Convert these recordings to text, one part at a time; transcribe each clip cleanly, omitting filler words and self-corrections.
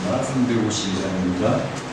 하겠습니다. 352장입니다.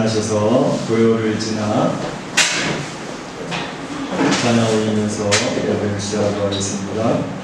일어나셔서 고요를 지나 찬양 올리면서 예배를 시작하도록 하겠습니다.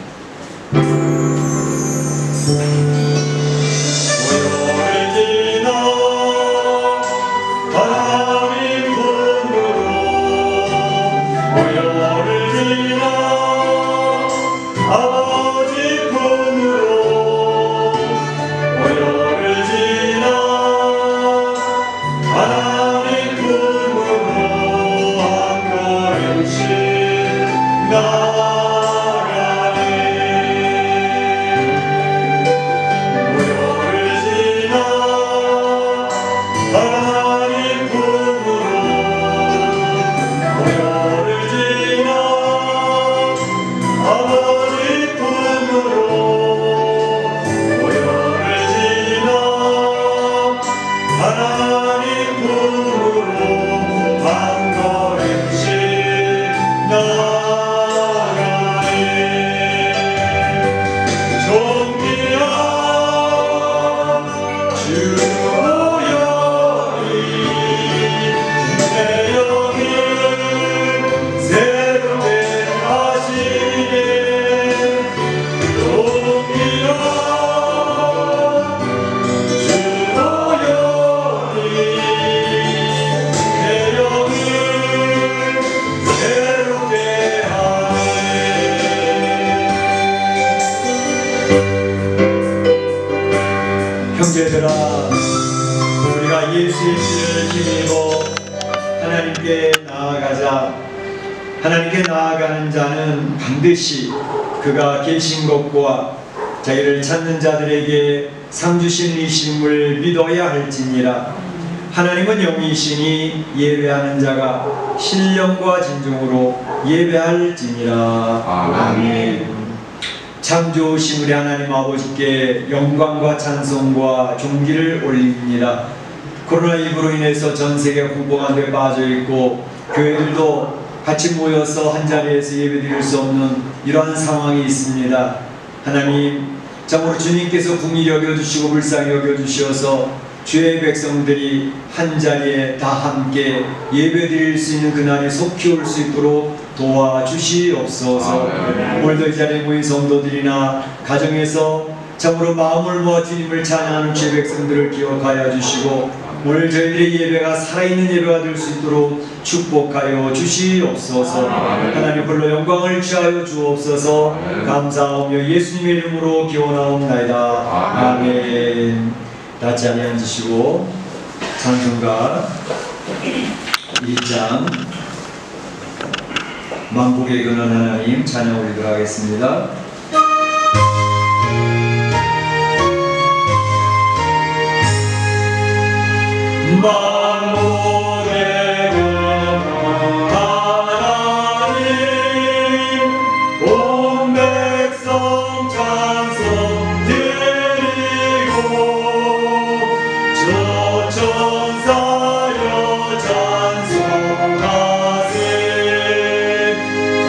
형제들아, 우리가 예수의 피를 힘입어 하나님께 나아가자. 하나님께 나아가는 자는 반드시 그가 계신 것과 자기를 찾는 자들에게 상 주신 이심을 믿어야 할지니라. 하나님은 영이시니 예배하는 자가 신령과 진정으로 예배할지니라. 아멘. 참 좋으신 우리 하나님 아버지께 영광과 찬송과 존귀를 올립니다. 코로나19로 인해서 전 세계 공포 가운데 빠져있고 교회들도 같이 모여서 한자리에서 예배드릴 수 없는 이러한 상황이 있습니다. 하나님, 참으로 주님께서 긍휼히 여겨주시고 불쌍히 여겨주셔서 주의 백성들이 한자리에 다 함께 예배드릴 수 있는 그날이 속히 올 수 있도록 도와주시옵소서. 오늘도 이 자리에 모인 성도들이나 가정에서 참으로 마음을 모아 주님을 찬양하는 주의 백성들을 기억하여 주시고 오늘 저희들의 예배가 살아있는 예배가 될 수 있도록 축복하여 주시옵소서. 하나님 홀로 영광을 취하여 주옵소서. 감사하며 예수님의 이름으로 기원하옵나이다. 아멘. 다 자리에 앉으시고 찬송가 1장 만복에 근한 하나님 찬양 올리도록 하겠습니다. 만복에 근한 하나님 온 백성 찬송 드리고 천사여 찬송하세.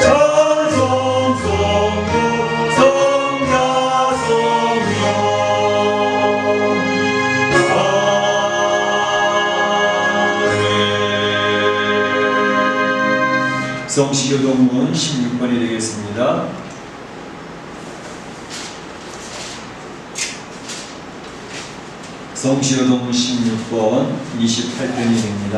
찬송 성부 성자 성령 아멘. 성시교동문 16번이 되겠습니다. 성시교동문 16번 28편이 됩니다.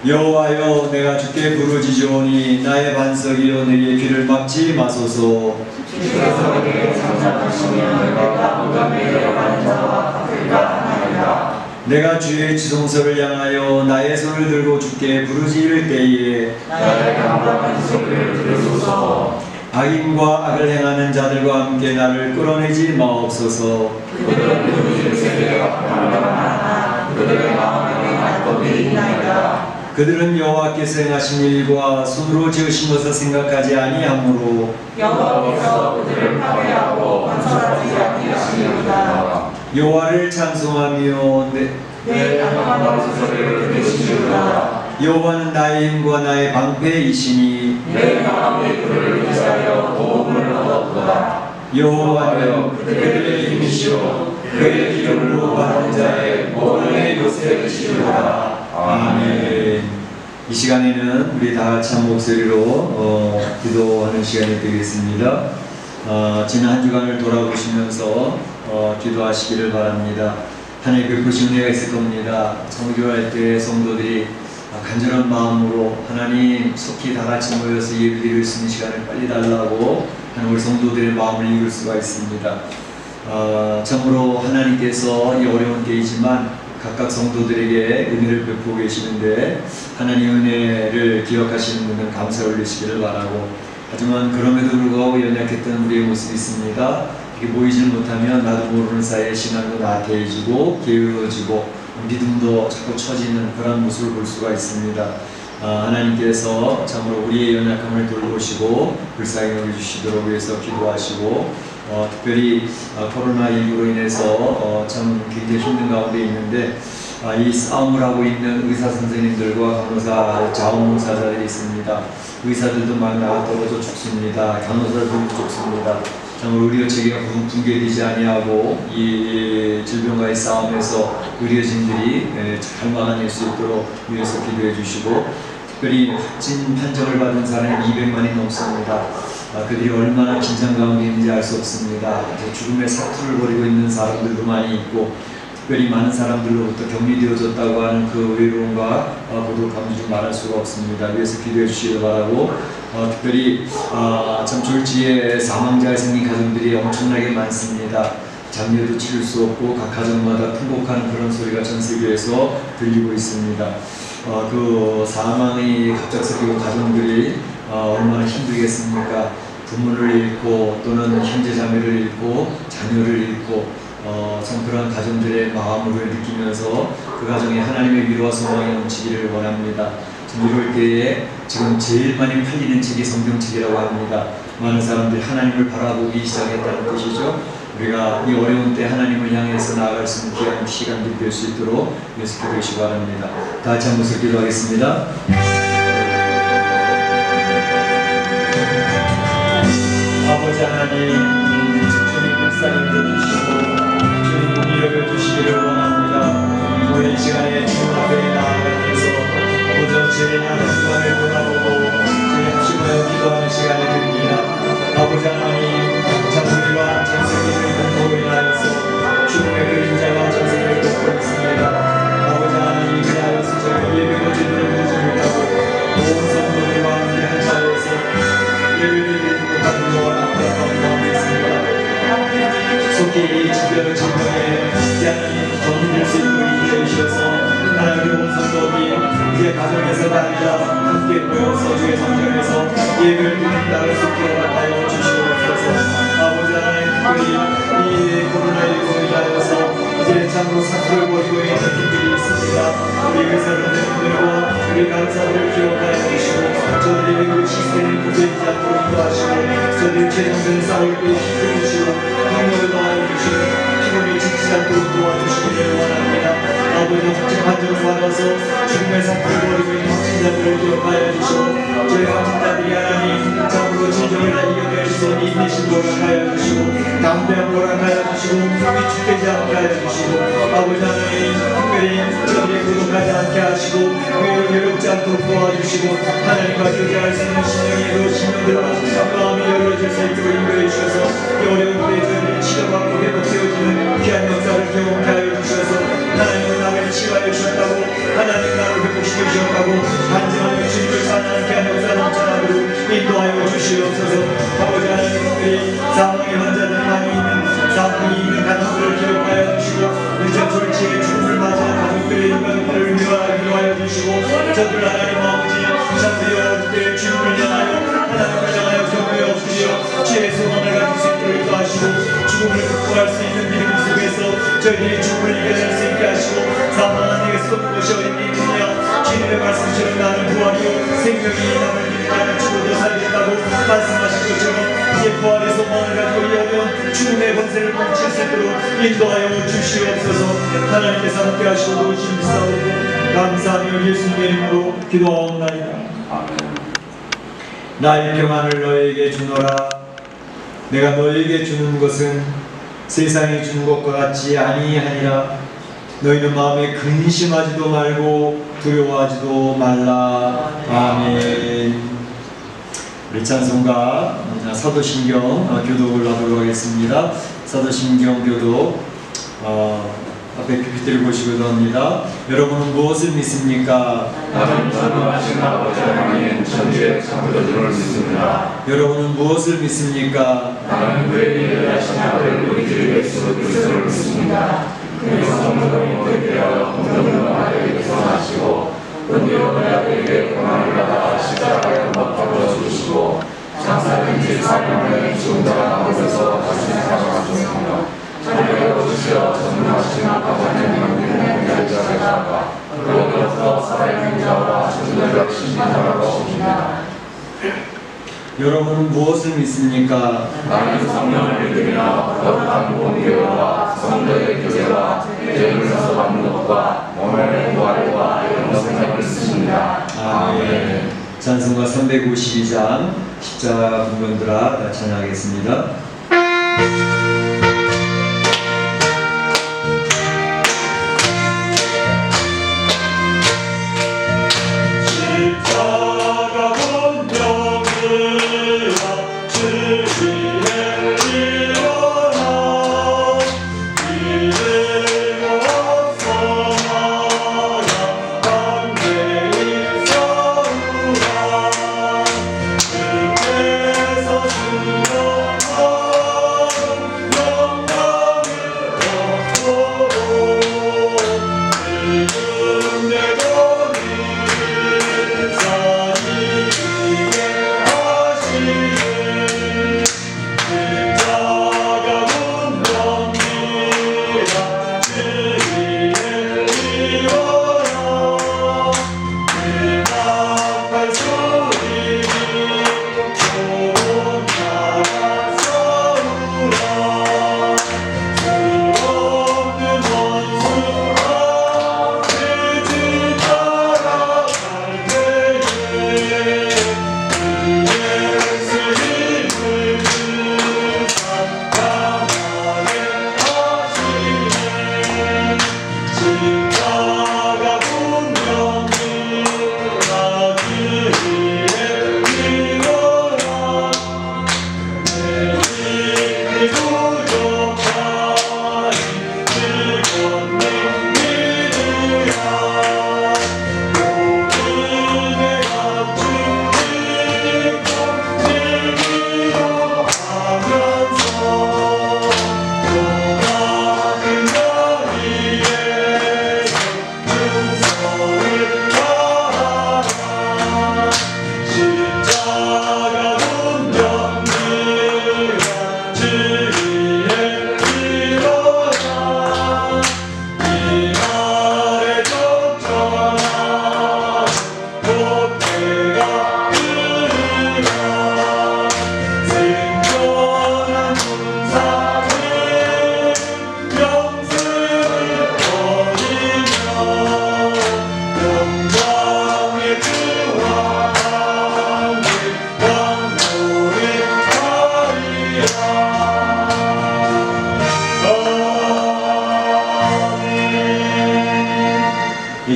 여호와여 내가 주께 부르짖으오니 나의 반석이여 내게 귀를 막지 마소서. 주께서 내게 잠잠하시면 내가 무덤에 내려가는 자와 같을까 하나이다. 내가 주의 지성소를 향하여 나의 손을 들고 주께 부르짖을 때에 나의 강력한 소리를 들으소서. 악인과 악을 행하는 자들과 함께 나를 끌어내지 마옵소서. 그들은 누구의 세계가 불안하나 그들의 마음에 악법이 있나이다. 그들은 여호와께서 행하신 일과 손으로 지으신 것을 생각하지 아니하므로 여호와께서 그들을 파괴하고 건설하지 아니하시리로다. 여호와를 찬송하며 내 강력한 소리를 들으시리로다. 여호와는 나의 힘과 나의 방패이시니 내 마음이 그를 위하여 도움을 얻었도다. 여호와는 그들의 힘이시오 그의 기름으로 받은 자의 모든의 요새이시로다. 아멘. 이 시간에는 우리 다 같이 한 목소리로 기도하는 시간이 되겠습니다. 지난 한 주간을 돌아보시면서 기도하시기를 바랍니다. 하나님 베푸신 은혜가 있을 겁니다. 성교할 때 성도들이 간절한 마음으로 하나님 속히 다 같이 모여서 예배드릴 수 있는 시간을 빨리 달라고 하는 우리 성도들의 마음을 이룰 수가 있습니다. 참으로 하나님께서 이 어려운 때이지만 각각 성도들에게 은혜를 베푸고 계시는데 하나님의 은혜를 기억하시는 분은 감사 올리시기를 바라고, 하지만 그럼에도 불구하고 연약했던 우리의 모습이 있습니다. 이렇게 모이질 못하면 나도 모르는 사이에 신앙도 나태해지고 게으러지고 믿음도 자꾸 처지는 그런 모습을 볼 수가 있습니다. 하나님께서 참으로 우리의 연약함을 돌보시고 불쌍히 여겨주시도록 위해서 기도하시고, 특별히 코로나19로 인해서 참 굉장히 힘든 가운데 있는데 이 싸움을 하고 있는 의사 선생님들과 간호사, 자원봉사자들이 있습니다. 의사들도 막 나가 떨어져 죽습니다. 간호사들도 죽습니다. 참으로 의료 체계가 붕괴되지 아니하고 이 질병과의 싸움에서 의료진들이 잘 막아낼 수 있도록 위해서 기도해 주시고, 특별히 확진 판정을 받은 사람이 200만이 넘습니다. 그들이 얼마나 긴장 가운데 있는지 알 수 없습니다. 죽음의 사투를 벌이고 있는 사람들도 많이 있고, 특별히 많은 사람들로부터 격리되어졌다고 하는 그 외로움과 고독함도 좀 말할 수가 없습니다. 위해서 기도해 주시길 바라고, 특별히 참 졸지에 사망자가 생긴 가정들이 엄청나게 많습니다. 장례도 치를 수 없고 각 가정마다 통곡하는 그런 소리가 전 세계에서 들리고 있습니다. 그 사망이 갑작스럽게 가정들이 얼마나 힘들겠습니까? 부모를 잃고 또는 형제 자매를 잃고 자녀를 잃고 참 그런 가정들의 마음을 느끼면서 그 가정에 하나님의 위로와 소망이 넘치기를 원합니다. 이럴 때에 지금 제일 많이 팔리는 책이 성경책이라고 합니다. 많은 사람들이 하나님을 바라보기 시작했다는 뜻이죠. 우리가 이 어려운 때 하나님을 향해서 나아갈 수 있는 귀한 시간이 될 수 있도록 연습해 주시기 바랍니다. 다 같이 한번 기도하겠습니다. 아버지 하나님, 주님 불쌍히 여겨주시고 주님 공의 여겨주시기를 원합니다. 오늘 이 시간에 주님 앞에 나아가면서 오전 주님의 하나님만을 돌아보고 주님 주님을 기도하는 시간이 됩니다. 아버지 하나님, 장소리와 전세기를 공포로 인하여서 죽음의 그림자가 전세를 덮고 있습니다. 아버지 하나님, 그리하여서 저희 예배로 제대로 보지 못하고 온 성도들과 함께 한 자리에서 예배를 드리는 못하는 동안 앞다가온 마음이 있습니다. 속히 이 집별 질병에 하나님 전될 수 있도록 인도해 주셔서 하나님 온 성도들이 이제 가정에서 다니자 함께 모여서 주의 성전에서 예배를 드리는 날을 속히 허락하여 주시옵소서. 아버지 하나님, 특별히 이 코로나19로 인하여서 이제 참으로 사투를 벌이고 있는 팀들이 있습니다. 우리 의사분들과 우리 간사들을 기억하여 주시고 저들이 외국 시스템을 구별하지 않도록 인도하시고 저들이 최선을 싸울 때 힘을 주시고 능력을 더하여 주시고 피곤에 지치지 않도록 도와주시기를 원합니다. 아버지 확진 판정을 받아서 죽음의 사투를 벌이고 있는 확진자들을 기억하여 주시고 저희 확진자들이 하나님 참으로 진정을 다 이겨낼 수 있는 인내심 허락하여 주시고 담대함 허락하여 주시고 위축되지 않게 하여 주시고 아버지 하나님, 특별히 저들이 고독하지 않게 하시고 외롭지 않도록 도와주시고 하나님과 교제할 수 있는 신령이로 신령들과 마음이 열려질 수 있도록 인도해 주셔서 이 어려운 때 저희들이 치료받고 회복되어지는 귀한 역사를 경험케 하여 주셔서 하나님은 나를 치료하여 주셨다고 하나님 나를 회복시켜 주셨다고 간증하며 주님을 찬양하는 귀한 역사 넘쳐나도록 인도하여 주시옵소서. 아버지 하나님, 특별히 사망의 환자들이 많이 있는 사망이 있는 가족들을 기록하여 주시고 늦은 졸지에 죽음을 맞아 가족들의 인간들을 위로하여 주시고 저들 하나님 아버지 잠들이 어려울 때 주님을 향하여 하나님을 향하여 경외 엎드려 주의 소망을 가질 수 있도록 인도하시고 죽음을 극복할 수 있는 믿음 속에서 저희들이 죽음을 이겨낼 수 있게 하시고 사망한 내게 쏟은 것이 어디 있느냐 주님의 말씀처럼 나는 부활이요 생명이 남을 믿는 나는 죽어도 살겠다고 말씀하신 것처럼 이제 부활의 소망을 가지고 이 어려운 죽음의 권세를 멈출 수 있도록 인도하여 주시옵소서. 하나님께서 함께 하시고 도우심 비싸오고 감사하며 예수님의 이름으로 기도하옵나이다. 나의 평안을 너에게 주노라. 내가 너에게 주는 것은 세상이 주는 것과 같지 아니하니라. 너희는 마음에 근심하지도 말고 두려워하지도 말라. 아멘. 우리 찬송가 사도신경 교독을 하도록 하겠습니다. 사도신경 교독 앞에 PPT를 보시기도 합니다. 여러분은 무엇을 믿습니까? 나는 전능하신 아버지 하나님 천지의 창조주를 믿습니다. 여러분은 무엇을 믿습니까? 나는 그의 위대하신 아들 우리 주 예수 그리스도를 믿습니다. 그의 성령이 모두 되어 공동으로 하나님께 선하시고 은혜로 우리에게 고난을 받아 십자가에 못 박혀 주시고 장사된 지 4년에 죽은 자가 나오셔서 다시 살아나셨으며 자기가 거두시어 전능하신 아버지의 만드는 자에다가 그로부터 살아있는 자와 죽은 자를 신비하라고 오십니다. 여러분은 무엇을 믿습니까? 나는 성령을 믿으며 거룩한 공교와 성도의 교제와 죄물에서 받는 것과 몸의 부활과 영생을 믿습니다. 아멘. 찬송가 352장 십자가 분건들아 다 찬양하겠습니다.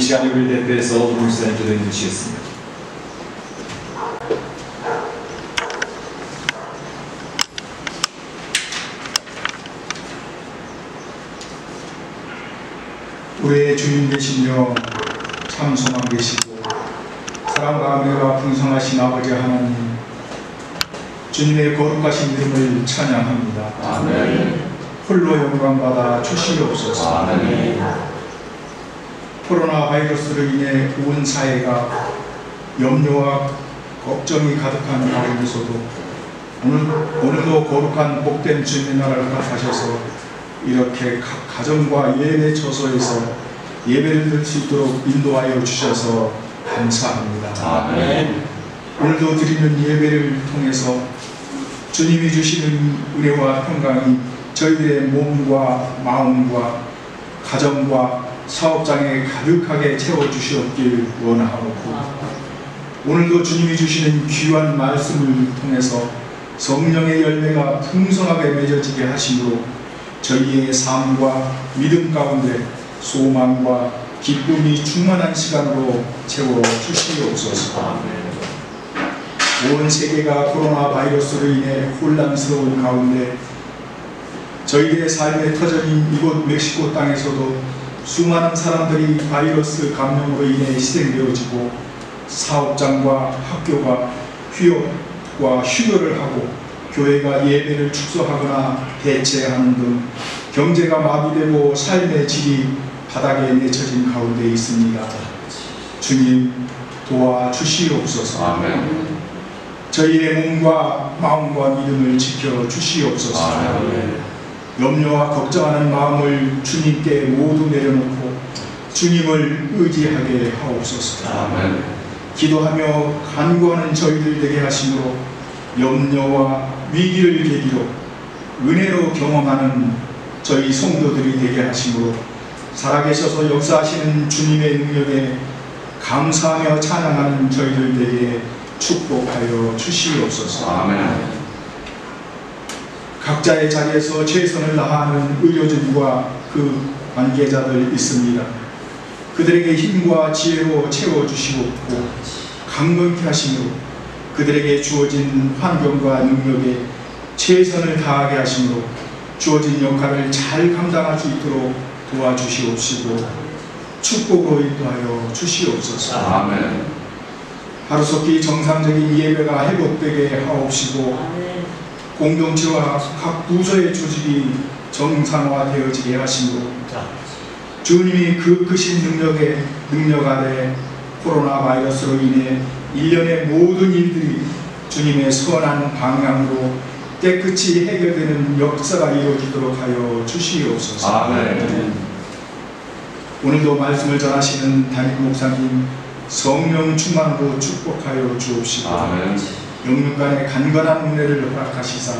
시간에 우리를 대표해서 목사님 기도해 주시겠습니다. 우리의 주인 되시며 참 소망 되시고 사랑과 은혜가 풍성하신 아버지 하나님, 주님의 거룩하신 이름을 찬양합니다. 아멘. 홀로 영광받아 주시옵소서. 아멘. 코로나 바이러스로 인해 온 사회가 염려와 걱정이 가득한 가운데서도 오늘도 거룩한 복된 주님의 나라를 허락하셔서 이렇게 각 가정과 예배 처소에서 예배를 드릴 수 있도록 인도하여 주셔서 감사합니다. 아멘. 오늘도 드리는 예배를 통해서 주님이 주시는 은혜와 평강이 저희들의 몸과 마음과 가정과 사업장에 가득하게 채워주시옵길 원하옵고, 오늘도 주님이 주시는 귀한 말씀을 통해서 성령의 열매가 풍성하게 맺어지게 하심으로 저희의 삶과 믿음 가운데 소망과 기쁨이 충만한 시간으로 채워주시옵소서. 온 세계가 코로나 바이러스로 인해 혼란스러운 가운데 저희들의 삶의 터전인 이곳 멕시코 땅에서도 수많은 사람들이 바이러스 감염으로 인해 희생되어지고 사업장과 학교가 휴업과 휴교를 하고 교회가 예배를 축소하거나 대체하는 등 경제가 마비되고 삶의 질이 바닥에 내쳐진 가운데 있습니다. 주님 도와주시옵소서. 아멘. 저희의 몸과 마음과 믿음을 지켜주시옵소서. 아멘. 염려와 걱정하는 마음을 주님께 모두 내려놓고 주님을 의지하게 하옵소서. 아멘. 기도하며 간구하는 저희들 되게 하심으로 염려와 위기를 계기로 은혜로 경험하는 저희 성도들이 되게 하심으로 살아계셔서 역사하시는 주님의 능력에 감사하며 찬양하는 저희들 되게 축복하여 주시옵소서. 아멘. 각자의 자리에서 최선을 다하는 의료진과 그 관계자들 있습니다. 그들에게 힘과 지혜로 채워주시고 강건케 하심으로 그들에게 주어진 환경과 능력에 최선을 다하게 하심으로 주어진 역할을 잘 감당할 수 있도록 도와주시옵시고 축복으로 인도하여 주시옵소서. 아멘. 하루속히 정상적인 예배가 회복되게 하옵시고 공동체와 각 부서의 조직이 정상화되어지게 하심으로 주님이 그 크신 능력 아래 코로나 바이러스로 인해 일련의 모든 일들이 주님의 선한 방향으로 깨끗이 해결되는 역사가 이루어지도록 하여 주시옵소서. 아멘. 오늘도 말씀을 전하시는 담임 목사님 성령 충만으로 축복하여 주옵시고 아멘. 영육간의 간건한 은혜를 허락하시사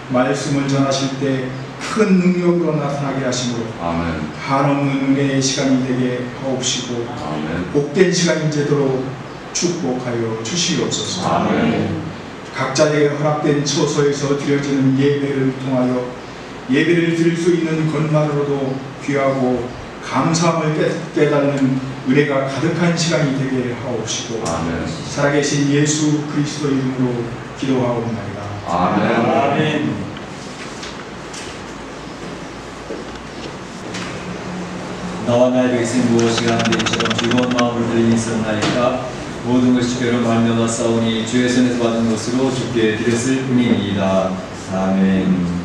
말씀을 전하실 때 큰 능력으로 나타나게 하심으로 아멘. 한없는 은혜의 시간이 되게 하옵시고 아멘. 복된 시간이 되도록 축복하여 주시옵소서. 아멘. 각자에게 허락된 처소에서 드려지는 예배를 통하여 예배를 드릴 수 있는 것만으로도 귀하고 감사함을 깨닫는 은혜가 가득한 시간이 되게 하옵시고 아멘. 살아계신 예수 그리스도 이름으로 기도하옵나이다. 아멘. 아멘. 나와 나의 백성 무엇이가 한데 이처럼 즐거운 마음으로 드리니 있었나이까 모든 것이 주께로 말미암아 싸우니 주의 손에서 받은 것으로 주께 드렸을 뿐이니이다. 아멘.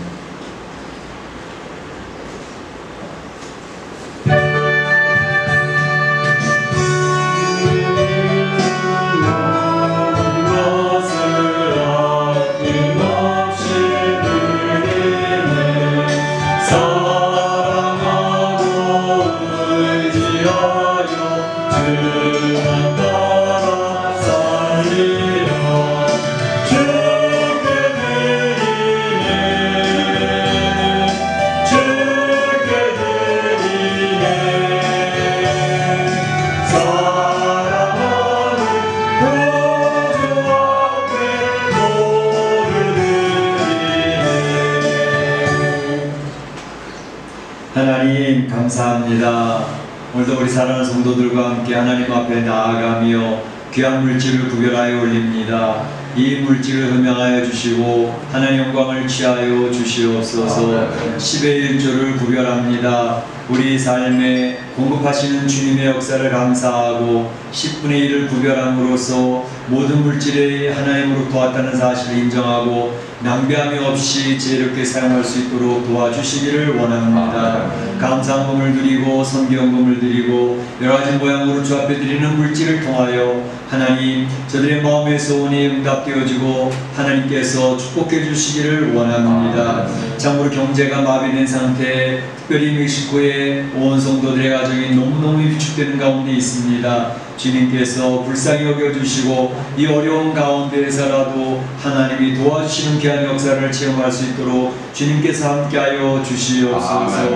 하나님 감사합니다. 오늘도 우리 사랑하는 성도들과 함께 하나님 앞에 나아가며 귀한 물질을 구별하여 올립니다. 이 물질을 흠양하여 주시고 하나님 영광을 취하여 주시옵소서. 10의 1조를 구별합니다. 우리 삶에 공급하시는 주님의 역사를 감사하고 10분의 1을 구별함으로써 모든 물질이 하나님으로부터 왔다는 사실을 인정하고 낭비함이 없이 지혜롭게 사용할 수 있도록 도와주시기를 원합니다. 감사함을 드리고 성경금을 드리고 여러가지 모양으로 주 앞에 드리는 물질을 통하여 하나님 저들의 마음의 소원이 응답되어지고 하나님께서 축복해 주시기를 원합니다. 참으로 경제가 마비된 상태에 특별히 멕시코의 온 성도들의 가정이 너무너무 위축되는 가운데 있습니다. 주님께서 불쌍히 여겨주시고 이 어려운 가운데에서라도 하나님이 도와주시는 귀한 역사를 체험할 수 있도록 주님께서 함께하여 주시옵소서.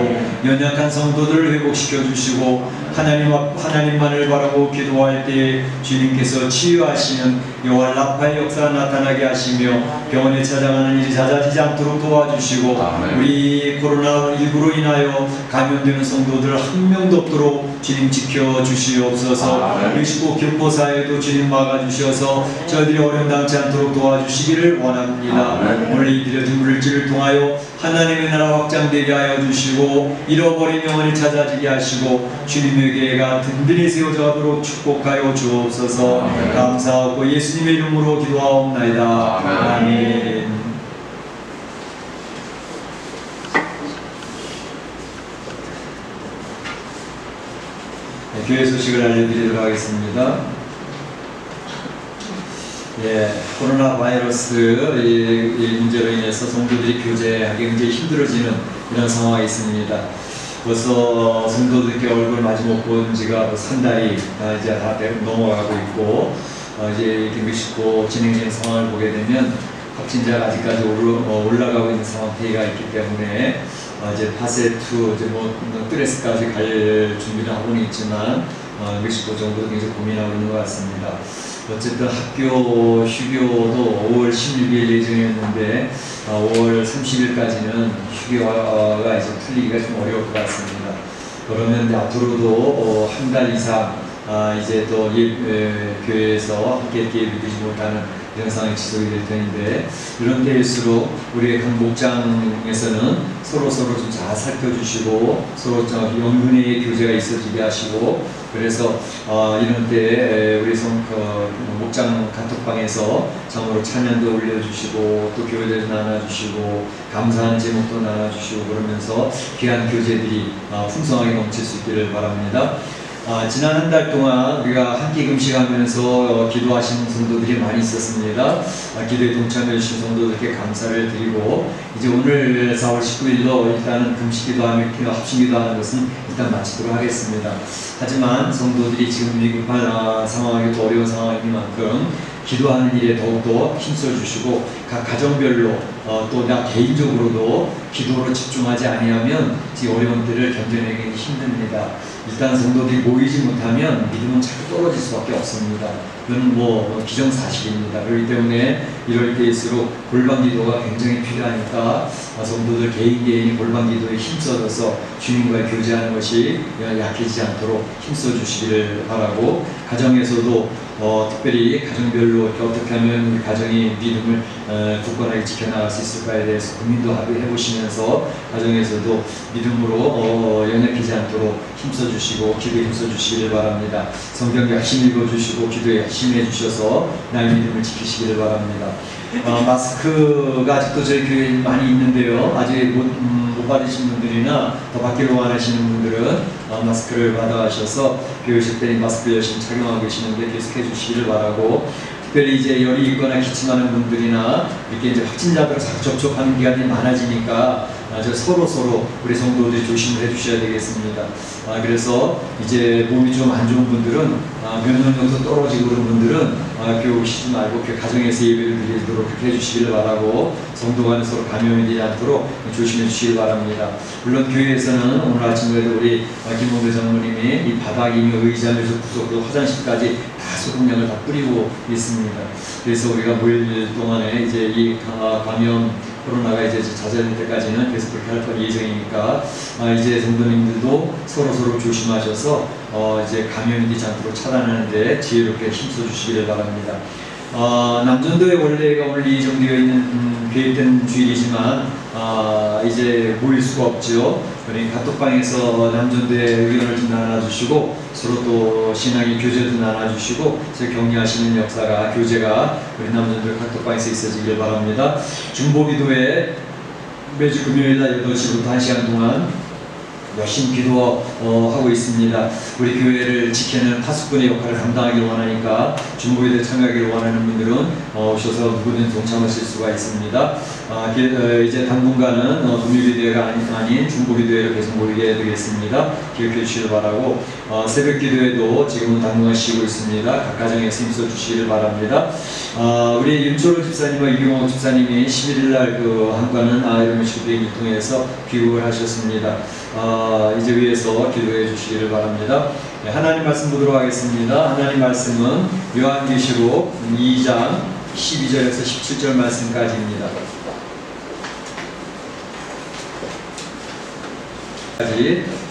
연약한 성도들을 회복시켜 주시고 하나님만을 바라고 기도할 때 주님께서 치유하시는 여호와 라파의 역사가 나타나게 하시며 병원에 찾아가는 일이 잦아지지 않도록 도와주시고 우리 코로나19로 인하여 감염되는 성도들 한 명도 없도록 주님 지켜주시옵소서. 멕시코 교포사회도 주님 막아주셔서 저희들이 어려움 당치 않도록 도와주시기를 원합니다. 오늘 이 드려진 물질을 통하여 하나님의 나라 확장되게 하여 주시고 잃어버린 영혼이 찾아지게 하시고 주님의 교회가 든든히 세워져 가도록 축복하여 주옵소서. 감사하고 예수님의 이름으로 기도하옵나이다. 아멘. 교회 소식을 알려드리도록 하겠습니다. 코로나 바이러스 문제로 인해서 성도들이 교제하기 굉장히 힘들어지는 이런 상황이 있습니다. 벌써 성도들께 얼굴 마주 못 본 지가 3달이 이제 다 넘어가고 있고, 이제 멕시코 진행되는 상황을 보게 되면 확진자가 아직까지 올라가고 있는 상태가 있기 때문에 이제 파세2 이제 뚜레스까지 갈 준비를 하고는 있지만 멕시코 정부도 굉장히 고민하고 있는 것 같습니다. 어쨌든 학교 휴교도 5월 16일 예정이었는데 5월 30일까지는 휴교가 이제 풀리기가 좀 어려울 것 같습니다. 그러면 이제 앞으로도 한 달 이상 이제 또 교회에서 함께 예배드리지 못하는 이런 상황이 지속이 될 텐데, 이런 때일수록 우리 각 목장에서는 서로 좀 잘 살펴주시고 서로 영분의 교제가 있어지게 하시고, 그래서 이런 때에 우리 목장 카톡방에서 참으로 찬양도 올려주시고 또 교회도 나눠주시고 감사하는 제목도 나눠주시고 그러면서 귀한 교제들이 풍성하게 넘칠 수 있기를 바랍니다. 지난 한 달 동안 우리가 함께 금식하면서 기도하시는 성도들이 많이 있었습니다. 기도에 동참해 주신 성도들께 감사를 드리고, 이제 오늘 4월 19일로 일단은 금식기도하며 합심기도하는 것은 일단 마치도록 하겠습니다. 하지만 성도들이 지금 위급한 상황이 또 어려운 상황인 만큼 기도하는 일에 더욱더 힘써주시고 각 가정별로 또 나 개인적으로도 기도로 집중하지 아니하면 이 어려운 때를 견뎌내기 힘듭니다. 일단 성도들이 모이지 못하면 믿음은 자꾸 떨어질 수밖에 없습니다. 그건 기정사실입니다. 그렇기 때문에 이럴 때일수록 골방기도가 굉장히 필요하니까 성도들 개인이 골방기도에 힘써서 주님과의 교제하는 것이 약해지지 않도록 힘써주시기를 바라고, 가정에서도 특별히 가정별로 어떻게 하면 우리 가정이 믿음을 굳건하게 지켜나갈 수 있을까에 대해서 고민도 해보시면서 가정에서도 믿음으로 연약하지 않도록 힘써주시고 기도에 힘써주시기를 바랍니다. 성경 열심히 읽어주시고 기도에 열심히 해주셔서 나의 믿음을 지키시기를 바랍니다. 마스크가 아직도 저희 교회에 많이 있는데요. 아직 못 받으신 분들이나 더 받기로 원하시는 분들은 마스크를 받아가셔서 교회 오실 때 마스크 열심히 착용하고 계시는데 계속해 주시기를 바라고, 특별히 이제 열이 있거나 기침하는 분들이나 이렇게 이제 확진자들 접촉하는 기간이 많아지니까 서로 우리 성도들이 조심을 해주셔야 되겠습니다. 그래서 이제 몸이 좀 안 좋은 분들은 면역력도 떨어지고 그런 분들은 교회 오시지 말고 가정에서 예배를 드리도록 그렇게 해주시기를 바라고, 성도 간에 서로 감염이 되지 않도록 조심해 주시기 바랍니다. 물론 교회에서는 오늘 아침에도 우리 김홍대 장로님이 이 바닥이며 의자, 구석도 화장실까지 다 소독약을 다 뿌리고 있습니다. 그래서 우리가 모일 동안에 이제 이 감염 코로나가 이제 자제될 때까지는 계속 그렇게 할 예정이니까 이제 성도님들도 서로 조심하셔서 이제 감염이 되지 않도록 차단하는데 지혜롭게 힘써 주시기를 바랍니다. 남전도에 원래가 오늘 예정되어 있는 계획된 주일이지만 이제 모일 수가 없죠. 그러니까 카톡방에서 남전도의 의견을 좀 나눠주시고 서로 또 신앙의 교제도 나눠주시고 격려하시는 역사가 교제가 우리 남전도의 카톡방에서 있어지길 바랍니다. 중보기도회 매주 금요일날 8시부터 1시간 동안 열심히 기도하고 있습니다. 우리 교회를 지키는 파수꾼의 역할을 감당하길 원하니까 중보기도에 참여하기를 원하는 분들은 오셔서 누구든 동참하실 수가 있습니다. 이제 당분간은 금요기도회가 아닌 중보기도회로 계속 모이게 되겠습니다. 기억해 주시길 바라고 새벽기도회도 지금은 당분간 쉬고 있습니다. 각 가정에서 힘써 주시기를 바랍니다. 우리 윤철호 집사님과 이경호 집사님이 11일날 그 한가는 이런 식으로 통해서 귀국을 하셨습니다. 이제 위에서 기도해 주시기를 바랍니다. 네, 하나님 말씀 보도록 하겠습니다. 하나님 말씀은 요한계시록 2장 12절에서 17절 말씀까지입니다.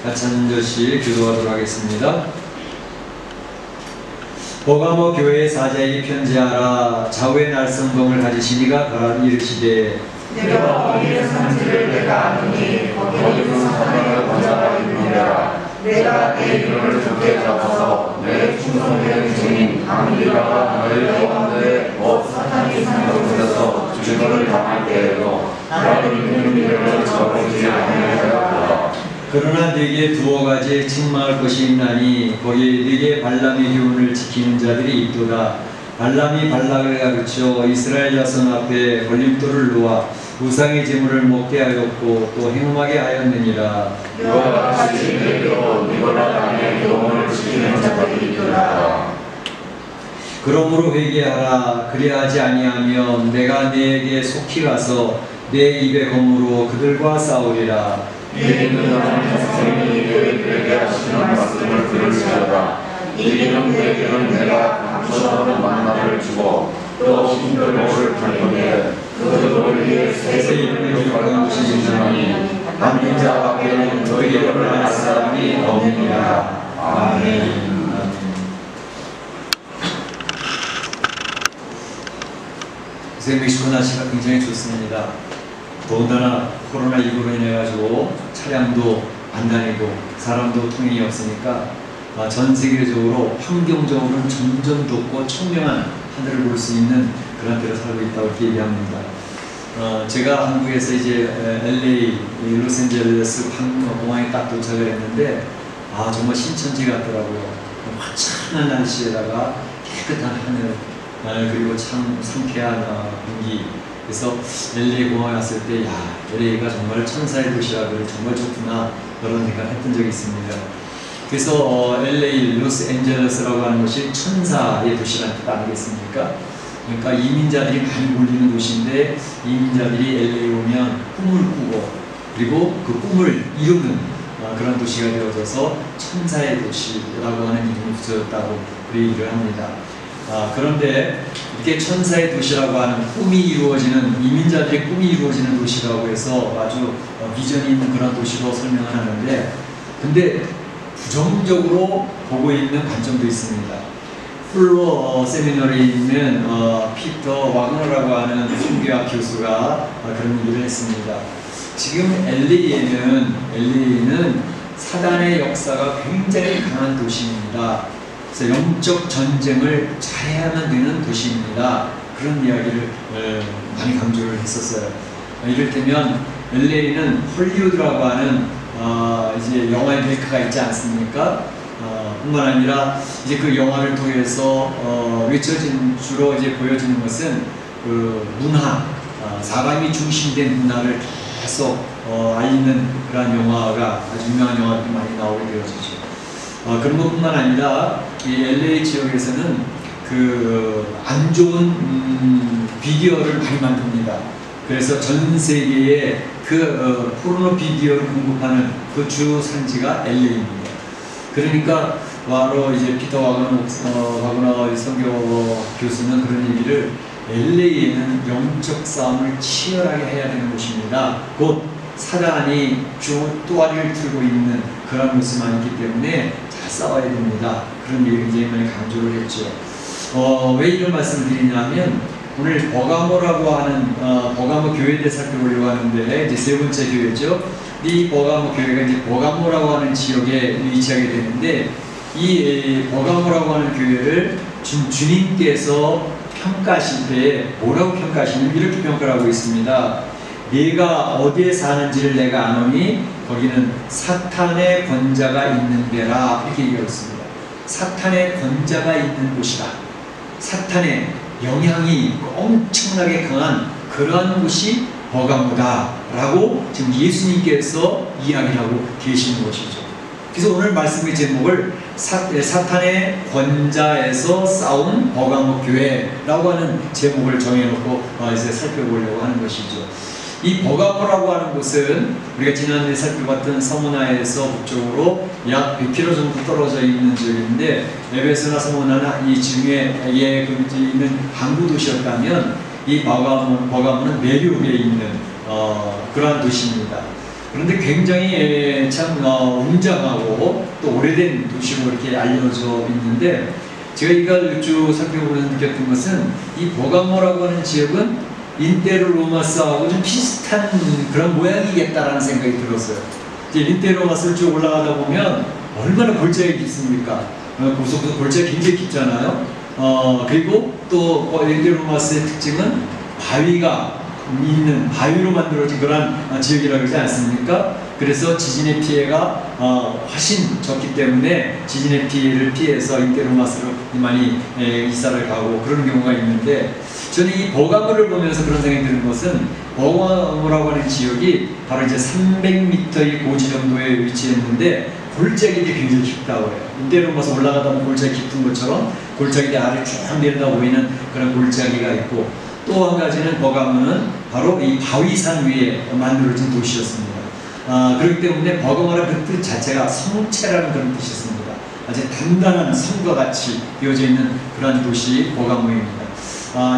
같이 한 절씩 기도하도록 하겠습니다. 버가모 교회의 사자에게 편지하라. 좌우의 날성검을 가지시니가 가라 이르시되 내가 어디에 사는지를 내가 아노니 거기서 사탄의 권자가 있느니라. 내가 내 이름을 굳게 잡아서 내 충성된 증인 아밀라가 너희 가운데 사탄이 사는 곳에서 죽임을 당할 때에도 나를 믿는 이름을 저버리지 아니하였다. 그러나 네게 두어 가지 책망할 것이 있나니 거기에 네게 발람의 교훈을 지키는 자들이 있도다. 발람이 발락을 가르쳐 이스라엘 자손 앞에 걸림돌을 놓아 우상의 제물을 먹게 하였고 또 행음하게 하였느니라. 이와 같이 내게도 니고라 땅의 교훈을 지키는 자들이 있도다. 그러므로 회개하라. 그리하지 아니하면 내가 네게 속히 가서 내 입의 검으로 그들과 싸우리라. 이는 하나님 선생님이 너희들에게 하시는 말씀을 들을지어다. 이는 너희들은 내가 감춰놓은 만나를 주고 또 힘든 돌을 달건데 그 돌 위에 새 이름을 기록한 곳이 있나니 만민 자 밖에는 너희를 알 사람이 없느니라. 아멘. 요새 멕시코 날씨가 굉장히 좋습니다. 더군다나 코로나19로 인해가지고 차량도 안 다니고 사람도 통행이 없으니까 전 세계적으로 환경적으로는 점점 덥고 청명한 하늘을 볼 수 있는 그런 데로 살고 있다고 이렇게 얘기합니다. 제가 한국에서 이제 LA, 로스앤젤레스 공항에 딱 도착을 했는데 정말 신천지 같더라고요. 화창한 날씨에다가 깨끗한 하늘 그리고 참 상쾌한 공기. 그래서 LA 공항에 왔을 때 LA가 정말 천사의 도시라 그래 정말 좋구나 그런 생각을 했던 적이 있습니다. 그래서 LA, 로스앤젤레스라고 하는 것이 천사의 도시라는 뜻 아니겠습니까? 그러니까 이민자들이 많이 몰리는 도시인데 이민자들이 LA 오면 꿈을 꾸고 그리고 그 꿈을 이루는 그런 도시가 되어져서 천사의 도시라고 하는 이름이 붙여졌다고 얘기를 합니다. 그런데 이렇게 천사의 도시라고 하는 꿈이 이루어지는 이민자들의 꿈이 이루어지는 도시라고 해서 아주 비전이 있는 그런 도시로 설명을 하는데 근데 부정적으로 보고 있는 관점도 있습니다. 플로 세미너리에 있는 피터 와그너라고 하는 선교학 교수가 그런 얘기를 했습니다. 지금 LA는 사단의 역사가 굉장히 강한 도시입니다. 그래서 영적 전쟁을 잘해야만 되는 도시입니다. 그런 이야기를 많이 강조를 했었어요. 이를테면 LA는 헐리우드라고 하는 이제 영화의 메카가 있지 않습니까? 뿐만 아니라 이제 그 영화를 통해서 주로 이제 보여지는 것은 그 문화, 사람이 중심된 문화를 계속 알리는 그런 영화가 아주 유명한 영화들이 많이 나오게 되어지죠. 그런 것뿐만 아니라 이 LA 지역에서는 그 안 좋은 비디오를 많이 만듭니다. 그래서 전 세계에 포르노 비디오를 공급하는 그 주 산지가 LA입니다. 그러니까 바로 이제 피터 와그너 선교 교수는 그런 얘기를 LA에는 영적 싸움을 치열하게 해야 되는 곳입니다. 곧 사단이 또아리를 틀고 있는 그런 모습만 있기 때문에 잘 싸워야 됩니다. 그런 얘기를 굉장히 많이 강조를 했죠. 왜 이런 말씀을 드리냐면 오늘 버가모라고 하는 버가모 교회에 대해 살펴보려고 하는데 이제 세 번째 교회죠. 이 버가모 교회가 이제 버가모라고 하는 지역에 위치하게 되는데 이 버가모라고 하는 교회를 주님께서 평가하실 때 뭐라고 평가하시냐면 이렇게 평가를 하고 있습니다. 네가 어디에 사는지를 내가 아노니 거기는 사탄의 권자가 있는 데라 이렇게 얘기하고 있습니다. 사탄의 권자가 있는 곳이다. 사탄의 영향이 엄청나게 강한 그러한 곳이 버가모다 라고 지금 예수님께서 이야기를 하고 계시는 것이죠. 그래서 오늘 말씀의 제목을 사탄의 권자에서 싸운 버가모 교회라고 하는 제목을 정해놓고 이제 살펴보려고 하는 것이죠. 이 버가모라고 하는 곳은 우리가 지난해 살펴봤던 서문화에서 북쪽으로 약 100km 정도 떨어져 있는 지역인데 에베소나 서문화나 이 지중해에 있는 항구 도시였다면 이 버가모는 내륙에 있는 그러한 도시입니다. 그런데 굉장히 참 웅장하고 또 오래된 도시로 이렇게 알려져 있는데 제가 이걸 쭉 살펴보면서 느꼈던 것은 이 버가모라고 하는 지역은 인테르 로마스하고 좀 비슷한 그런 모양이겠다라는 생각이 들었어요. 이제 인테르 로마스를 쭉 올라가다 보면 얼마나 골짜기 깊습니까? 고속도로 골짜기 굉장히 깊잖아요. 그리고 또 인테르 로마스의 특징은 바위로 만들어진 그런 지역이라고 하지 않습니까? 그래서 지진의 피해가 훨씬 적기 때문에 지진의 피해를 피해서 인테르로마스로 많이 이사를 가고 그런 경우가 있는데 저는 이 버가모를 보면서 그런 생각이 드는 것은 버가모라고 하는 지역이 바로 이제 300m의 고지 정도에 위치했는데 골짜기들이 굉장히 깊다고 해요. 인테르로마스 올라가다 보면 골짜기 깊은 것처럼 골짜기들이 아래 쭉 내려다 보이는 그런 골짜기가 있고 또 한 가지는 버가모는 바로 이 바위산 위에 만들어진 도시였습니다. 그렇기 때문에 버가모라는 그 뜻 자체가 성체라는 그런 뜻이 있습니다. 아주 단단한 성과 같이 되어져 있는 그러한 도시 버가모입니다.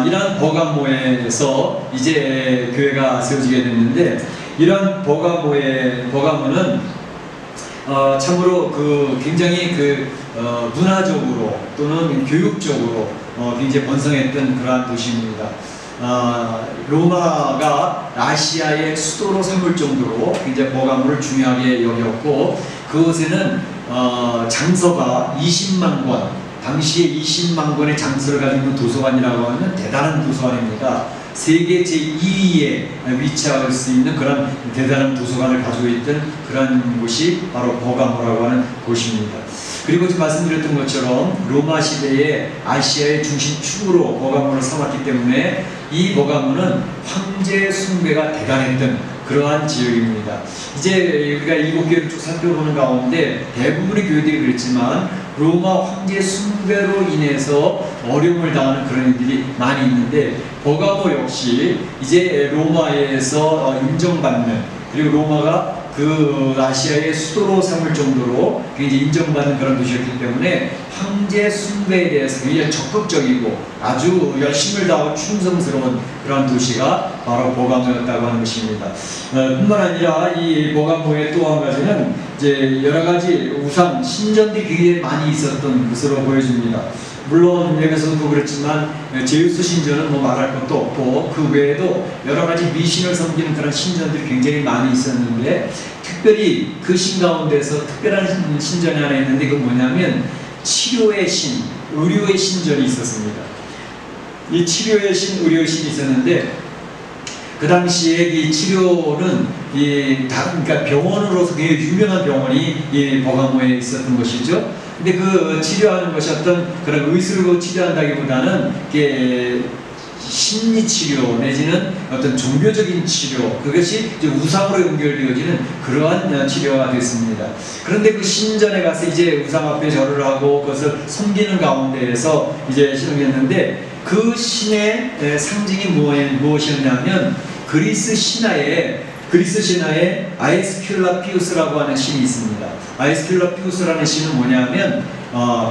이러한 버가모에서 이제 교회가 세워지게 됐는데 이러한 버가모는 참으로 굉장히 문화적으로 또는 교육적으로 굉장히 번성했던 그러한 도시입니다. 로마가 아시아의 수도로 삼을 정도로 굉장히 버가모를 중요하게 여겼고 그곳에는 장서가 20만 권, 당시에 20만 권의 장서를 가지고 있는 도서관이라고 하면 대단한 도서관입니다. 세계 제2위에 위치할 수 있는 그런 대단한 도서관을 가지고 있던 그런 곳이 바로 버가모라고 하는 곳입니다. 그리고 지금 말씀드렸던 것처럼 로마 시대에 아시아의 중심 축으로 버가모를 삼았기 때문에 이 버가모는 황제 숭배가 대단했던 그러한 지역입니다. 이제 우리가 일곱 교회를 쭉 살펴보는 가운데 대부분의 교회들이 그랬지만 로마 황제 숭배로 인해서 어려움을 당하는 그런 일들이 많이 있는데 버가모 역시 이제 로마에서 인정받는 그리고 로마가 아시아의 수도로 삼을 정도로 굉장히 인정받는 그런 도시였기 때문에 황제 숭배에 대해서 굉장히 적극적이고 아주 열심을 다하고 충성스러운 그런 도시가 바로 버가모였다고 하는 것입니다. 뿐만 아니라 이 버가모의 또 한 가지는 이제 여러 가지 우상 신전들이 굉장히 많이 있었던 것으로 보여집니다. 물론 여기서도 그렇지만 제우스 신전은 뭐 말할 것도 없고 그 외에도 여러 가지 미신을 섬기는 그런 신전들이 굉장히 많이 있었는데 특별히 그 신 가운데서 특별한 신전이 하나 있는데 그건 뭐냐면 치료의 신, 의료의 신전이 있었습니다. 이 치료의 신, 의료의 신이 있었는데 그 당시에 이 치료는 그러니까 병원으로서 굉장히 유명한 병원이 이 버가모에 있었던 것이죠. 근데 그 치료하는 것이 어떤 그런 의술로 치료한다기보다는 심리 치료 내지는 어떤 종교적인 치료 그것이 이제 우상으로 연결되어지는 그러한 치료가 됐습니다. 그런데 그 신전에 가서 이제 우상 앞에 절을 하고 그것을 섬기는 가운데에서 이제 신앙했는데 그 신의 상징이 무엇이었냐면 그리스 신화에 그리스 신화에 아에스큘라피우스라고 하는 신이 있습니다. 아에스큘라피우스라는 신은 뭐냐면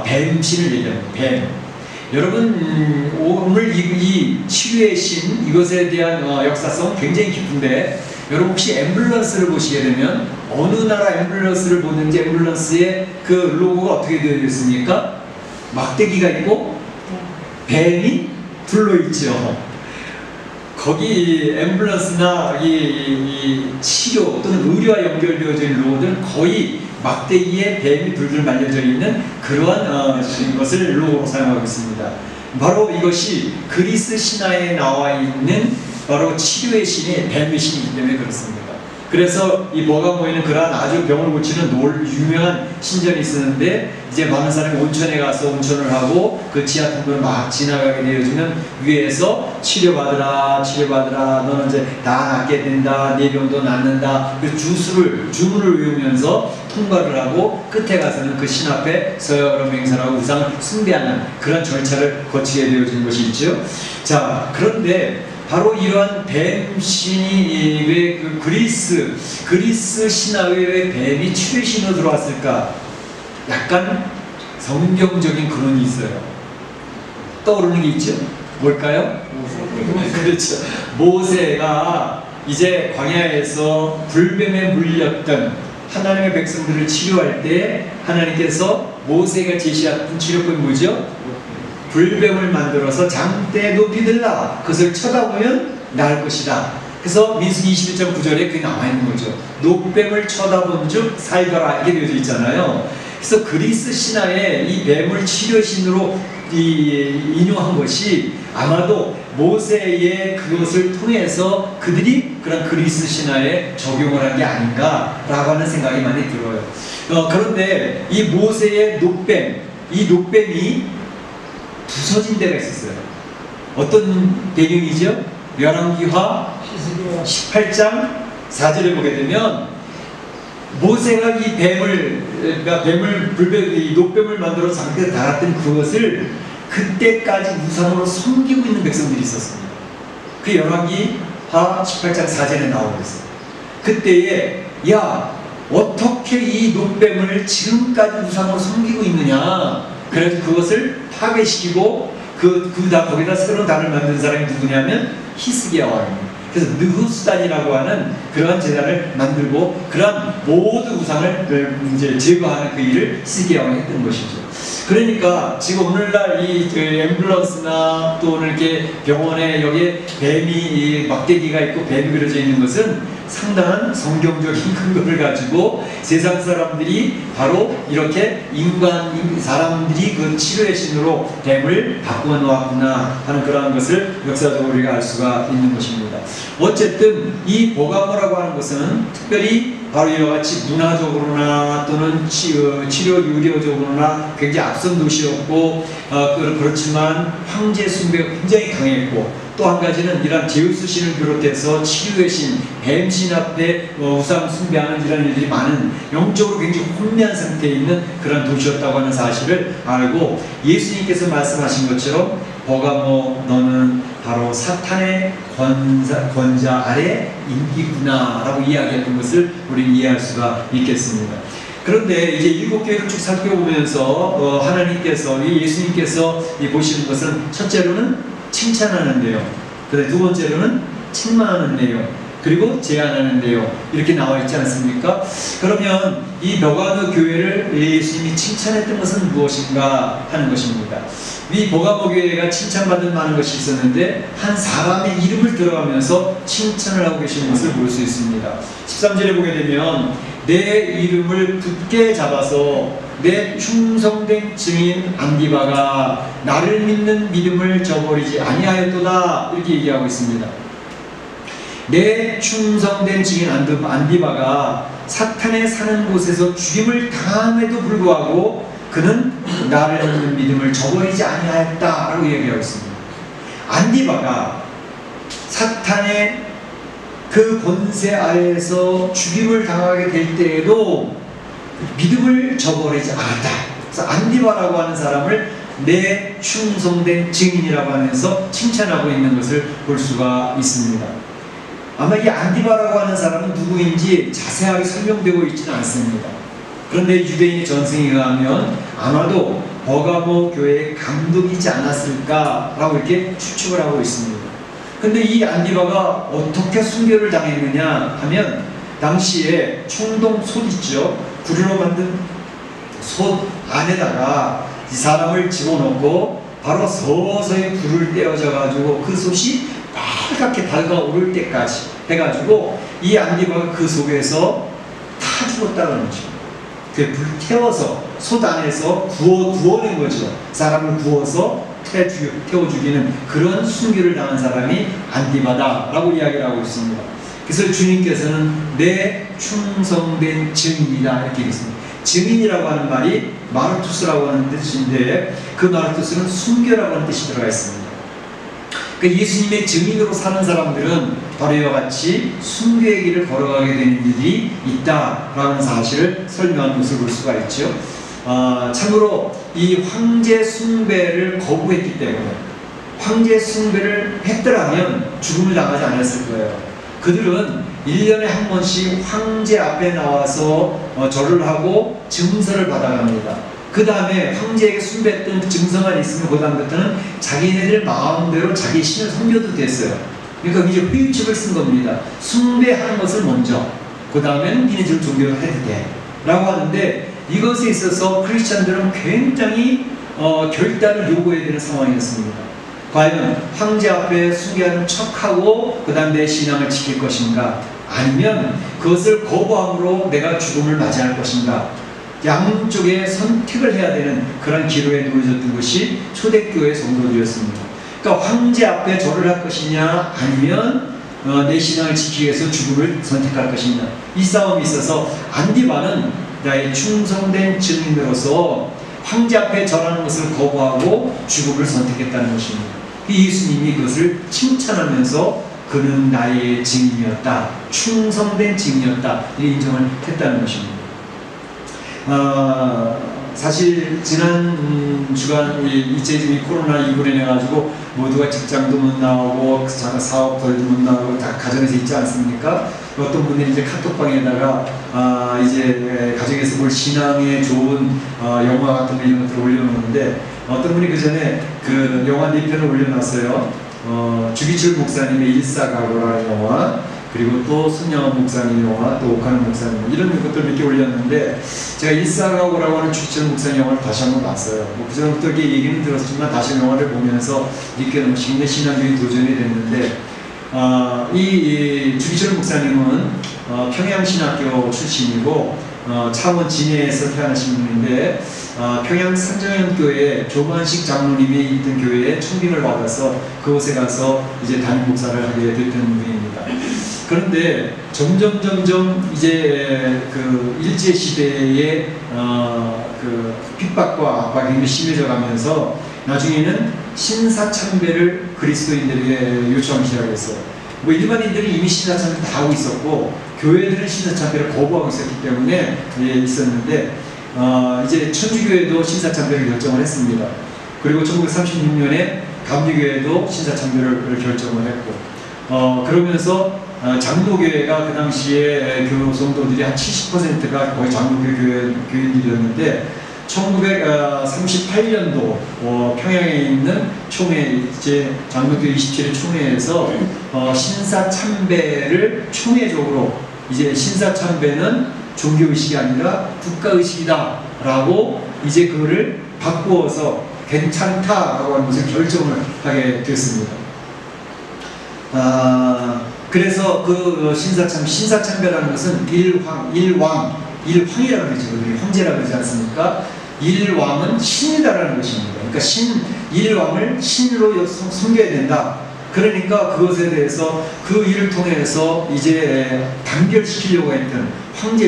뱀 신을 얘기합니다. 뱀. 여러분 오늘 이 치료의 신 이것에 대한 역사성 굉장히 깊은데 여러분 혹시 앰뷸런스를 보시게 되면 어느 나라 앰뷸런스를 보는지 앰뷸런스의 그 로고가 어떻게 되어 있습니까? 막대기가 있고 뱀이 둘러있죠. 거기 앰뷸런스나 이 치료 또는 의료와 연결되어져 있는 로고들은 거의 막대기에 뱀이 둘둘 말려져 있는 그러한 것을 로고로 사용하고 있습니다. 바로 이것이 그리스 신화에 나와 있는 바로 치료의 신이 뱀의 신이기 때문에 그렇습니다. 그래서 이 버가모에는 그러한 아주 병을 고치는 유명한 신전이 있었는데 이제 많은 사람이 온천에 가서 온천을 하고 그 지하 통로를 막 지나가게 되어지면 위에서 치료받으라 너는 이제 다 낫게 된다, 네 병도 낫는다, 그 주문을 외우면서 통과를 하고 끝에 가서는 그 신 앞에 서열을 맹설하고 우상을 숭배하는 그런 절차를 거치게 되어지는 것이 있죠. 자, 그런데 바로 이러한 뱀신이 왜 그 그리스 신화에 왜 뱀이 치료의 신으로 들어왔을까? 약간 성경적인 근원이 있어요. 떠오르는 게 있죠? 뭘까요? 그렇죠. 모세가 이제 광야에서 불뱀에 물렸던 하나님의 백성들을 치료할 때 하나님께서 모세가 제시했던 치료법이 뭐죠? 불뱀을 만들어서 장대 높이 들라. 그것을 쳐다보면 나을 것이다. 그래서 민수기 21.9절에 그게 나와 있는 거죠. 녹뱀을 쳐다본 즉 살더라. 이렇게 되어져 있잖아요. 그래서 그리스 신화에 이 뱀을 치료신으로 인용한 것이 아마도 모세의 그것을 통해서 그들이 그런 그리스 신화에 적용을 한 게 아닌가라고 하는 생각이 많이 들어요. 그런데 이 모세의 녹뱀, 이 녹뱀이 부서진 데가 있었어요. 어떤 배경이죠? 열왕기하 18장 4절에 보게 되면 모세가 이 녹뱀을 만들어 장대에 달았던 그것을 그때까지 우상으로 섬기고 있는 백성들이 있었습니다. 그 열왕기하 18장 4절에 나오고 있어요. 그때에 어떻게 이 녹뱀을 지금까지 우상으로 섬기고 있느냐. 그래서 그것을 파괴시키고 거기다 새로운 단을 만든 사람이 누구냐면 히스기야 왕입니다. 그래서 느후수단이라고 하는 그러한 제단을 만들고 그러한 모든 우상을 이제 제거하는 그 일을 히스기야 왕이 했던 것이죠. 그러니까 지금 오늘날 이 앰뷸런스나 또는 이렇게 병원에 여기에 뱀이 막대기가 있고 뱀이 그려져 있는 것은 상당한 성경적인 근거를 가지고 세상 사람들이 바로 이렇게 사람들이 그 치료의 신으로 뱀을 바꾸어 놓았구나 하는 그러한 것을 역사적으로 우리가 알 수가 있는 것입니다. 어쨌든 이 보가모라고 하는 것은 특별히 바로 이와 같이 문화적으로나 또는 치료 의료적으로나 굉장히 앞선 도시였고 그렇지만 황제 숭배가 굉장히 강했고 또 한 가지는 이런 제우스 신을 비롯해서 치료의 신, 뱀신 앞에 우상 숭배하는 이런 일들이 많은 영적으로 굉장히 혼미한 상태에 있는 그런 도시였다고 하는 사실을 알고 예수님께서 말씀하신 것처럼 버가모 너는 바로 사탄의 권자 아래 인기구나 라고 이야기했던 것을 우리는 이해할 수가 있겠습니다. 그런데 이제 일곱 교회를 쭉 살펴보면서 하나님께서 예수님께서 보시는 것은 첫째로는 칭찬하는데요. 그다음에 두 번째로는 책망하는데요. 그리고 제안하는데요. 이렇게 나와 있지 않습니까? 그러면 이 버가모 교회를 예수님이 칭찬했던 것은 무엇인가 하는 것입니다. 이 버가모 교회가 칭찬받을 만한 것이 있었는데 한 사람의 이름을 들어가면서 칭찬을 하고 계시는 것을 볼 수 있습니다. 13절에 보게 되면 내 이름을 굳게 잡아서 내 충성된 증인 안디바가 나를 믿는 믿음을 저버리지 아니하였도다 이렇게 얘기하고 있습니다. 내 충성된 증인 안디바가 사탄의 사는 곳에서 죽임을 당함에도 불구하고 그는 나를 믿는 믿음을 저버리지 아니하였다라고 얘기하고 있습니다. 안디바가 사탄의 그 권세 아래에서 죽임을 당하게 될 때에도 믿음을 저버리지 않았다. 그래서 안디바라고 하는 사람을 내 충성된 증인이라고 하면서 칭찬하고 있는 것을 볼 수가 있습니다. 아마 이 안디바라고 하는 사람은 누구인지 자세하게 설명되고 있지는 않습니다. 그런데 유대인의 전승에 의하면 아마도 버가모 교회의 감독이지 않았을까라고 이렇게 추측을 하고 있습니다. 근데 이 안디바가 어떻게 순교를 당했느냐 하면 당시에 청동 솥 있죠. 구리로 만든 솥 안에다가 이 사람을 집어넣고 바로 서서히 불을 떼어져 가지고 그 솥이 빨갛게 달가오를 때까지 해가지고 이 안디바가 그 속에서 타 죽었다는 거죠. 그 불 태워서 솥 안에서 구워낸 거죠. 사람을 구워서 태워 죽이는 그런 순교를 당한 사람이 안디바다라고 이야기를 하고 있습니다. 그래서 주님께서는 내 충성된 증인이다 이렇게 했습니다. 증인이라고 하는 말이 마르투스라고 하는 뜻인데 그 마르투스는 순교라고 하는 뜻이 들어가 있습니다. 그러니까 예수님의 증인으로 사는 사람들은 바로 이와 같이 순교의 길을 걸어가게 되는 일이 있다라는 사실을 설명한 것을 볼 수가 있죠. 참으로 이 황제 숭배를 거부했기 때문에 황제 숭배를 했더라면 죽음을 당하지 않았을 거예요. 그들은 1년에 한 번씩 황제 앞에 나와서 절을 하고 증서를 받아갑니다. 그 다음에 황제에게 숭배했던 증서만 있으면 그 다음부터는 자기네들 마음대로 자기 신을 섬겨도 됐어요. 그러니까 이제 회유책을 쓴 겁니다. 숭배하는 것을 먼저, 그 다음에는 니네들 종교를 해도 돼 라고 하는데, 이것에 있어서 크리스찬들은 굉장히 결단을 요구해야 되는 상황이었습니다. 과연 황제 앞에 숭배하는 척하고 그 다음 내 신앙을 지킬 것인가, 아니면 그것을 거부함으로 내가 죽음을 맞이할 것인가, 양쪽에 선택을 해야 되는 그런 기로에 놓여졌던 것이 초대교회 성도들이었습니다. 그러니까 황제 앞에 절을 할 것이냐, 아니면 내 신앙을 지키기 위해서 죽음을 선택할 것이냐, 이 싸움이 있어서 안디바는 나의 충성된 증인으로서 황제 앞에 절하는 것을 거부하고 죽음을 선택했다는 것입니다. 예수님이 그것을 칭찬하면서 그는 나의 증인이었다, 충성된 증인이었다, 이 인정을 했다는 것입니다. 사실 지난 주간 이제 이 코로나19로 인해 가지고 모두가 직장도 못 나오고 사업들도 못 나오고 다 가정에서 있지 않습니까? 어떤 분들이 이제 카톡방에다가 이제 가정에서 볼 신앙에 좋은 영화 같은 거 이런 것들을 올려놓는데, 어떤 분이 그 전에 그 영화 4편을 올려놨어요. 주기철 목사님의 일사각오라는 영화, 그리고 또 손영원 목사님 영화, 또 오카는 목사님 이런 것들 몇 개 올렸는데, 제가 일사각오라고 하는 주기철 목사님 영화를 다시 한번 봤어요. 뭐 그 전부터 이렇게 얘기는 들었지만 다시 영화를 보면서 이렇게 신의 신앙적인 도전이 됐는데, 이 주기철 목사님은 평양신학교 출신이고 창원 진해에서 태어나신 분인데, 평양 산정현교회 조만식 장로님이 있던 교회에 청빙을 받아서 그곳에 가서 이제 담임 목사를 하게 됐던 분입니다. 그런데 점점 이제 그 일제 시대의 그 핍박과 압박이 심해져 가면서 나중에는 신사참배를 그리스도인들에게 요청하기 시작했어요. 뭐 일반인들이 이미 신사참배를 다 하고 있었고 교회들은 신사참배를 거부하고 있었기 때문에 있었는데, 이제 천주교회도 신사참배를 결정을 했습니다. 그리고 1936년에 감리교회도 신사참배를 결정을 했고, 그러면서 장로교회가 그 당시에 교우 성도들이 한 70%가 거의 장로교 교인들이었는데, 1938년도 평양에 있는 총회, 이제 장로교 27회 총회에서 신사참배를 총회적으로, 이제 신사참배는 종교의식이 아니라 국가의식이다 라고 이제 그거를 바꾸어서 괜찮다라고 하는 것을 결정을 하게 됐습니다. 그래서 그 신사참배라는 것은 일왕이라고 그러죠. 황제라고 그러지 않습니까? 일왕은 신이다라는 것입니다. 그러니까 일왕을 신으로 섬겨야 된다. 그러니까 그것에 대해서 그 일을 통해서 이제 단결시키려고 했던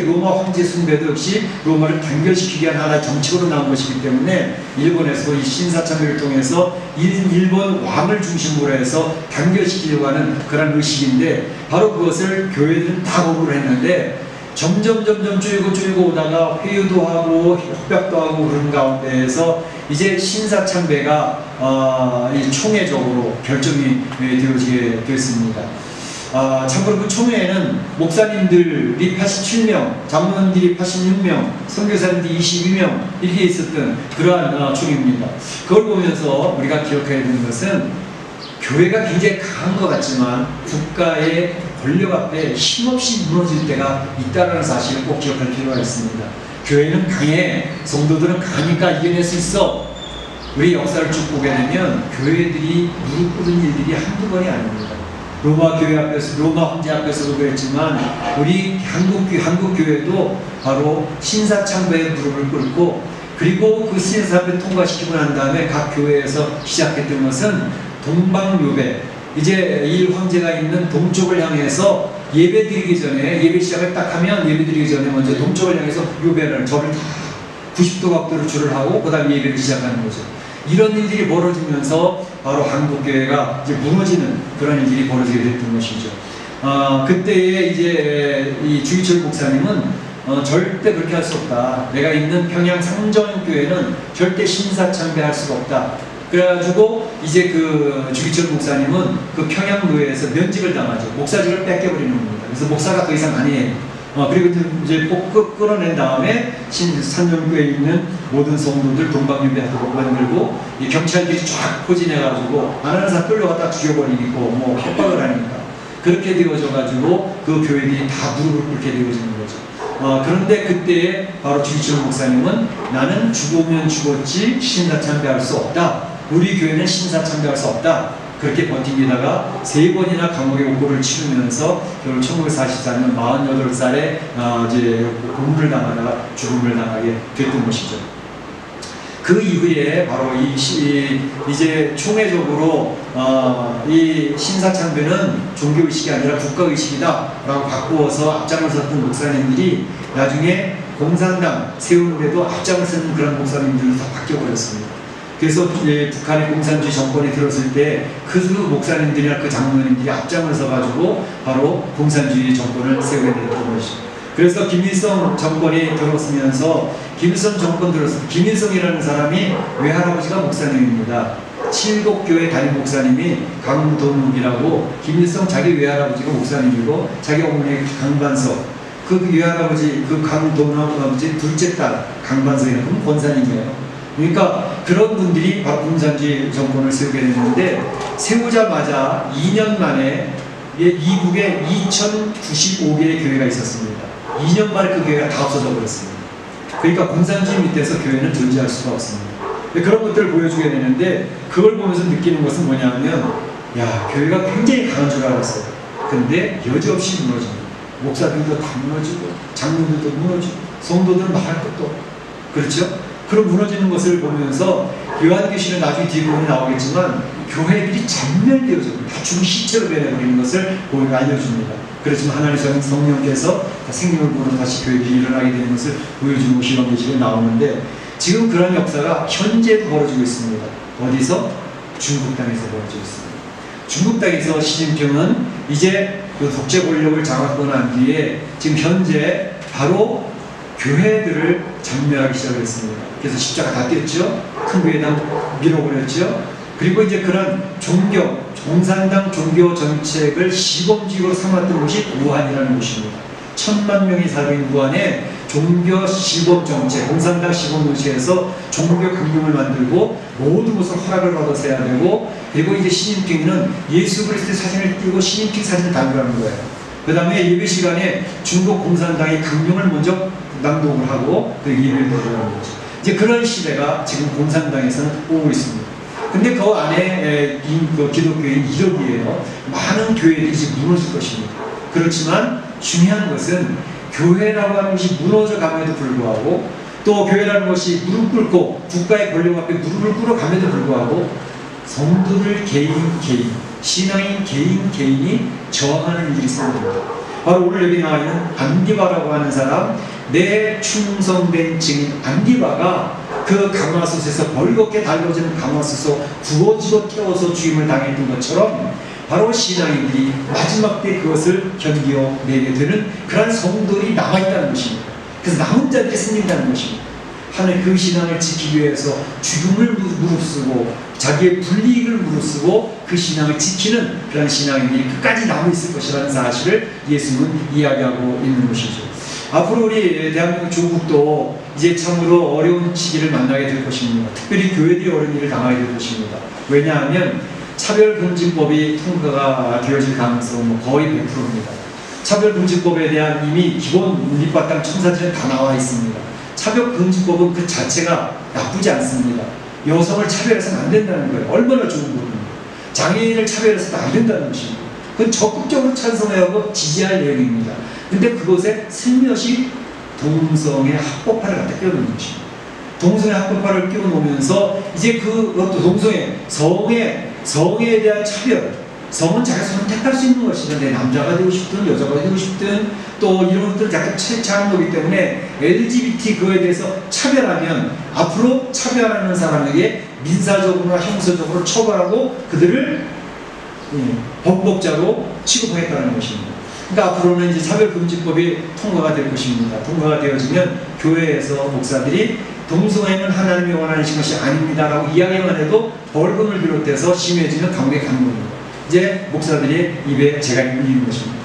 로마 황제 숭배도 역시 로마를 단결시키기 위한 하나의 정책으로 나온 것이기 때문에 일본에서 이 신사참배를 통해서 일본 왕을 중심으로 해서 단결시키려고 하는 그런 의식인데, 바로 그것을 교회들은 다 거부를 했는데, 점점 쪼이고 오다가 회유도 하고 협박도 하고 그런 가운데에서 이제 신사참배가 이 총회적으로 결정이 되어지게 됐습니다. 참고로 그 총회에는 목사님들이 87명, 장로님들이 86명, 선교사님들이 22명 이렇게 있었던 그러한 총회입니다. 그걸 보면서 우리가 기억해야 되는 것은 교회가 굉장히 강한 것 같지만 국가의 권력 앞에 힘없이 무너질 때가 있다는 사실을 꼭 기억할 필요가 있습니다. 교회는 강해, 성도들은 강하니까 이겨낼 수 있어. 우리 역사를 쭉 보게 되면 교회들이 무릎 꿇은 일들이 한두 번이 아닙니다. 로마 교회 앞에서, 로마 황제 앞에서도 그랬지만 우리 한국 교회도 바로 신사참배에 무릎을 꿇고, 그리고 그 신사참배 통과시키고 난 다음에 각 교회에서 시작했던 것은 동방요배, 이제 이 황제가 있는 동쪽을 향해서 예배 드리기 전에, 예배 시작을 딱 하면 예배 드리기 전에 먼저 동쪽을 향해서 요배를, 절을 다 90도 각도로 줄을 하고 그 다음에 예배를 시작하는 거죠. 이런 일들이 벌어지면서 바로 한국교회가 이제 무너지는 그런 일들이 벌어지게 됐던 것이죠. 그때에 이제 이 주기철 목사님은 절대 그렇게 할 수 없다. 내가 있는 평양 상정교회는 절대 신사참배할 수가 없다. 그래가지고 이제 그 주기철 목사님은 그 평양교회에서 면직을 당하죠. 목사직을 뺏겨버리는 겁니다. 그래서 목사가 더 이상 아니에요. 그리고 이제 꼭 끌어낸 다음에 산정교회에 있는 모든 성도들 동방요배하고 만들고, 이 경찰들이 쫙 포진해가지고 안 하는 사람 끌려갔다 죽여버리고 뭐 협박을 하니까 그렇게 되어져가지고 그 교회들이 다 무릎을 꿇게 되어지는 거죠. 그런데 그때에 바로 주기철 목사님은 나는 죽으면 죽었지 신사참배할 수 없다. 우리 교회는 신사참배할 수 없다. 그렇게 버티다가 3번이나 감옥의 옥고를 치르면서 결국 1944년 48살에 이제 고문을 당하다가 죽음을 당하게 됐던 것이죠. 그 이후에 바로 이제 총회적으로 이 신사참배는 종교의식이 아니라 국가의식이다 라고 바꾸어서 앞장을 섰던 목사님들이 나중에 공산당 세우는데도 앞장을 서는 그런 목사님들도 다 바뀌어버렸습니다. 그래서 북한의 공산주의 정권이 들었을 때 그 목사님들이나 그 장로님들이 앞장을 서가지고 바로 공산주의 정권을 세우게 됐던 것이죠. 그래서 김일성 정권이 들어서면서, 김일성 정권 들었을 때 김일성이라는 사람이 외할아버지가 목사님입니다. 칠곡교회 담임 목사님이 강도묵이라고, 김일성 자기 외할아버지가 목사님이고 자기 어머니 강반석, 그 외할아버지 그 강도묵 아버지 둘째 딸 강반석이라는 권사님이에요. 그러니까 그런 분들이 바로 공산주의 정권을 세우게 됐는데, 세우자마자 2년 만에 이북에 2095개의 교회가 있었습니다. 2년 만에 그 교회가 다 없어져 버렸습니다. 그러니까 공산주의 밑에서 교회는 존재할 수가 없습니다. 그런 것들을 보여주게 되는데, 그걸 보면서 느끼는 것은 뭐냐면, 야, 교회가 굉장히 강한 줄 알았어요. 근데 여지없이 무너집니다. 목사들도 다 무너지고 장로들도 무너지고 성도들은 말할 것도 없고, 그렇죠? 그런 무너지는 것을 보면서 요한계시는 나중에 뒤부분에 나오겠지만 교회들이 전멸되어져 다 죽은 시체로 변해버리는 것을 알려줍니다. 그렇지만 하나님의 성령께서 생명을 부으로 다시 교회들이 일어나게 되는 것을 보여주는 것이 요한계시에 나오는데, 지금 그런 역사가 현재도 벌어지고 있습니다. 어디서? 중국 땅에서 벌어지고 있습니다. 중국 땅에서 시진핑은 이제 그 독재 권력을 장악하고 난 뒤에 지금 현재 바로 교회들을 전멸하기 시작했습니다. 그래서 십자가 다 뗐죠. 큰 교회당 밀어버렸죠. 그리고 이제 그런 공산당 종교 정책을 시범직으로 삼았던 곳이 우한이라는 곳입니다. 1000만 명이 살고 있는 우한에 종교 시범 정책, 공산당 시범 정책에서 종교 강령을 만들고 모든 것을 허락을 받아서 해야 되고, 그리고 이제 시진핑은 예수 그리스도의 사진을 띄고 시진핑 사진을 달라는 거예요. 그 다음에 예배 시간에 중국 공산당의 강령을 먼저 낭독을 하고 그 예배를 드리는 거죠. 이제 그런 시대가 지금 공산당에서는 오고 있습니다. 근데 그 안에 그 기독교인 1억이에요. 많은 교회들이 지금 무너질 것입니다. 그렇지만 중요한 것은 교회라고 하는 것이 무너져 감에도 불구하고, 또 교회라는 것이 무릎 꿇고 국가의 권력 앞에 무릎을 꿇어감에도 불구하고 성도들 개인, 신앙인 개인이 저항하는 일이 있습니다. 바로 오늘 여기 나와 있는 안디바라고 하는 사람, 내 충성된 증인 안디바가 그 가마솥에서 벌겋게 달궈지는 가마솥에서 구워지고 태워서 죽임을 당했던 것처럼 바로 신앙인들이 마지막 때 그것을 견디어내게 되는 그러한 성도들이 남아있다는 것입니다. 그래서 남은 자들이 승리한다는 것입니다. 하나님 그 신앙을 지키기 위해서 죽음을 무릅쓰고 자기의 불이익을 무릅쓰고 그 신앙을 지키는 그런 신앙인이 끝까지 남아있을 것이라는 사실을 예수는 이야기하고 있는 것이죠. 앞으로 우리 대한민국 조국도 이제 참으로 어려운 시기를 만나게 될 것입니다. 특별히 교회들이 어려운 일을 당하게 될 것입니다. 왜냐하면 차별금지법이 통과가 되어질 가능성은 거의 100%입니다. 차별금지법에 대한 이미 기본 문립바탕 첨사들은 다 나와 있습니다. 차별금지법은 그 자체가 나쁘지 않습니다. 여성을 차별해서는 안 된다는 거예요. 얼마나 좋은 거예요. 장애인을 차별해서도 안 된다는 것입니다. 그건 적극적으로 찬성하고 지지할 내용입니다. 근데 그것에 슬며시 동성애 합법화를 갖다 끼워놓는 것입니다. 동성애 합법화를 끼워놓으면서 이제 그것도 동성애, 성에 대한 차별, 성은 자기 선택할 수 있는 것이다. 내 남자가 되고 싶든 여자가 되고 싶든 또 이런 것들을 약간 채취하는 거기 때문에 LGBT 그거에 대해서 차별하면 앞으로 차별하는 사람에게 민사적으로나 형사적으로 처벌하고 그들을 범법자로 취급하겠다는 것입니다. 그러니까 앞으로는 이제 차별금지법이 통과가 될 것입니다. 통과가 되어지면 교회에서 목사들이 동성애는 하나님이 원하시는 것이 아닙니다라고 이야기만 해도 벌금을 비롯해서 심해지면 감옥에 가는 겁니다. 이제 목사들이 입에 재갈이 물리는 것입니다.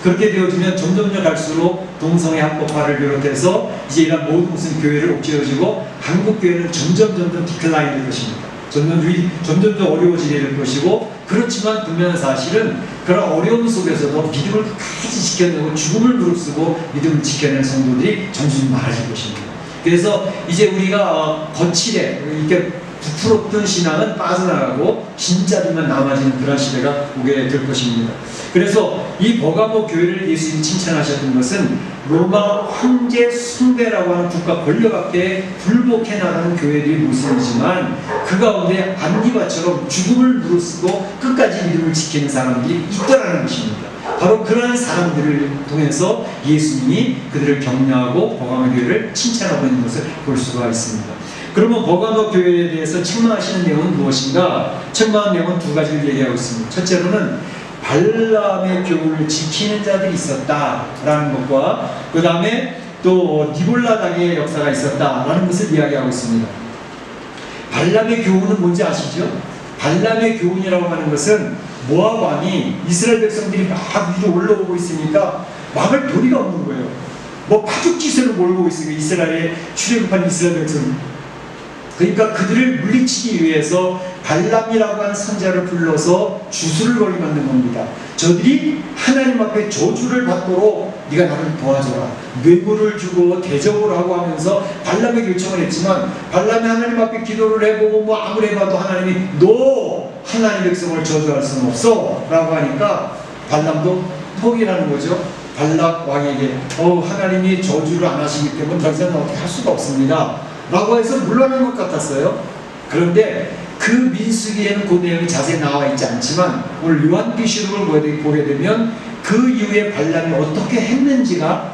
그렇게 되어지면 점점 갈수록 동성애 합법화를 비롯해서 이제 이런 모든 것은 교회를 옥죄어지고 한국 교회는 점점 디클라인 될 것입니다. 점점 어려워지게 될 것이고, 그렇지만 분명한 사실은 그런 어려움 속에서도 믿음을 끝까지 지켜내고 죽음을 무릅쓰고 믿음을 지켜내는 성도들이 점점 많아질 것입니다. 그래서 이제 우리가 거칠에 이렇게 부풀었던 신앙은 빠져나가고 진짜들만 남아지는 그런 시대가 오게 될 것입니다. 그래서 이 버가모 교회를 예수님이 칭찬하셨던 것은 로마 황제 숭배라고 하는 국가 권력 앞에 굴복해 나가는 교회들의 모습이지만 그 가운데 안디바처럼 죽음을 무릅쓰고 끝까지 믿음을 지키는 사람들이 있더라는 것입니다. 바로 그러한 사람들을 통해서 예수님이 그들을 격려하고 버가모 교회를 칭찬하고 있는 것을 볼 수가 있습니다. 그러면 버가모 교회에 대해서 책망하시는 내용은 무엇인가? 책망한 내용은 두 가지를 얘기하고 있습니다. 첫째로는 발람의 교훈을 지키는 자들이 있었다라는 것과 그 다음에 또 니볼라당의 역사가 있었다라는 것을 이야기하고 있습니다. 발람의 교훈은 뭔지 아시죠? 발람의 교훈이라고 하는 것은 모압 왕이 이스라엘 백성들이 막 위로 올라오고 있으니까 막을 도리가 없는 거예요. 뭐 파죽지세로 몰고 있으니까 이스라엘에 출애굽한 이스라엘 백성, 그러니까 그들을 물리치기 위해서 발람이라고 하는 선자를 불러서 주술을 걸게 만든 겁니다. 저들이 하나님 앞에 저주를 받도록 네가 나를 도와줘라, 뇌물을 주고 대접을 하고 하면서 발람에게 요청을 했지만 발람이 하나님 앞에 기도를 해보고 뭐 아무리 해봐도 하나님이 너 하나님 백성을 저주할 수는 없어 라고 하니까 발람도 포기라는 거죠. 발락 왕에게 하나님이 저주를 안 하시기 때문에 더 이상 어떻게 할 수가 없습니다 라고 해서 물러난 것 같았어요. 그런데 그 민수기에는 그 내용이 자세히 나와 있지 않지만 오늘 요한계시록을 보게 되면 그 이후에 발람이 어떻게 했는지가,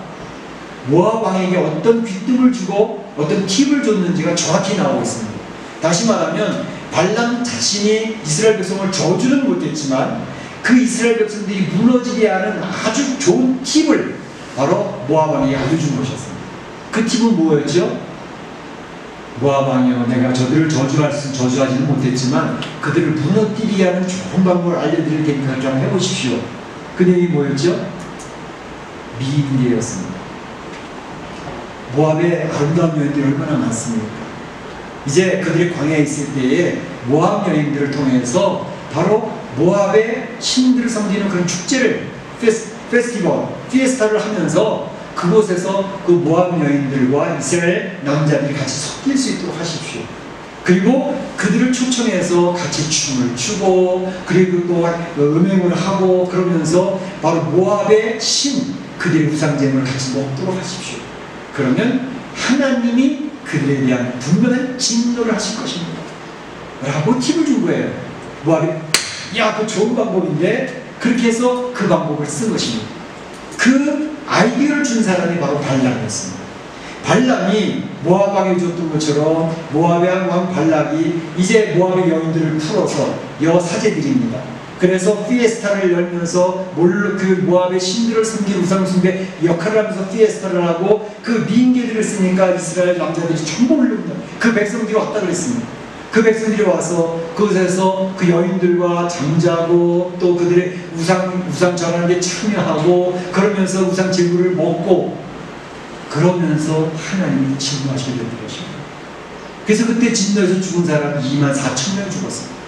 모압 왕에게 어떤 귀뜸을 주고 어떤 팁을 줬는지가 정확히 나오고 있습니다. 다시 말하면 발람 자신이 이스라엘 백성을 저주는 못했지만 그 이스라엘 백성들이 무너지게 하는 아주 좋은 팁을 바로 모압 왕에게 알려준 것이었습니다. 그 팁은 뭐였죠? 모압 왕이여, 내가 저들을 저주하지는 못했지만 그들을 무너뜨리게 하는 좋은 방법을 알려드릴 테니까 그렇게 한번 해보십시오. 그 내용이 뭐였죠? 미인계였습니다. 모압의 아름다운 여인들이 얼마나 많습니까? 이제 그들이 광야에 있을 때에 모압 여인들을 통해서 바로 모압의 신들을 섬기는 그런 축제를, 피에스타를 하면서 그곳에서 그 모압 여인들과 이스라엘 남자들이 같이 섞일 수 있도록 하십시오. 그리고 그들을 초청해서 같이 춤을 추고 그리고 또 음행을 하고 그러면서 바로 모압의 신, 그들의 우상제물을 같이 먹도록 하십시오. 그러면 하나님이 그들에 대한 분명한 진노를 하실 것입니다 라고 팁을 준 거예요. 모압이 야, 그거 좋은 방법인데 그렇게 해서 그 방법을 쓴 것입니다. 그 아이디어를 준 사람이 바로 발람이었습니다. 발람이 모압 왕에게 줬던 것처럼 모압의 왕 발락이 이제 모압의 여인들을 풀어서 여사제들입니다. 그래서 피에스타를 열면서 그 모압의 신들을 섬기는 우상숭배 역할을 하면서 피에스타를 하고 그 미인계들을 쓰니까 이스라엘 남자들이 전부 올려온다. 그 백성들이 왔다 그랬습니다. 그 백성들이 와서 그곳에서 그 여인들과 잠자고 또 그들의 우상 전하는 데 참여하고 그러면서 우상 제물을 먹고 그러면서 하나님이 진노하시게 된 것입니다. 그래서 그때 진노에서 죽은 사람 24,000명 죽었습니다.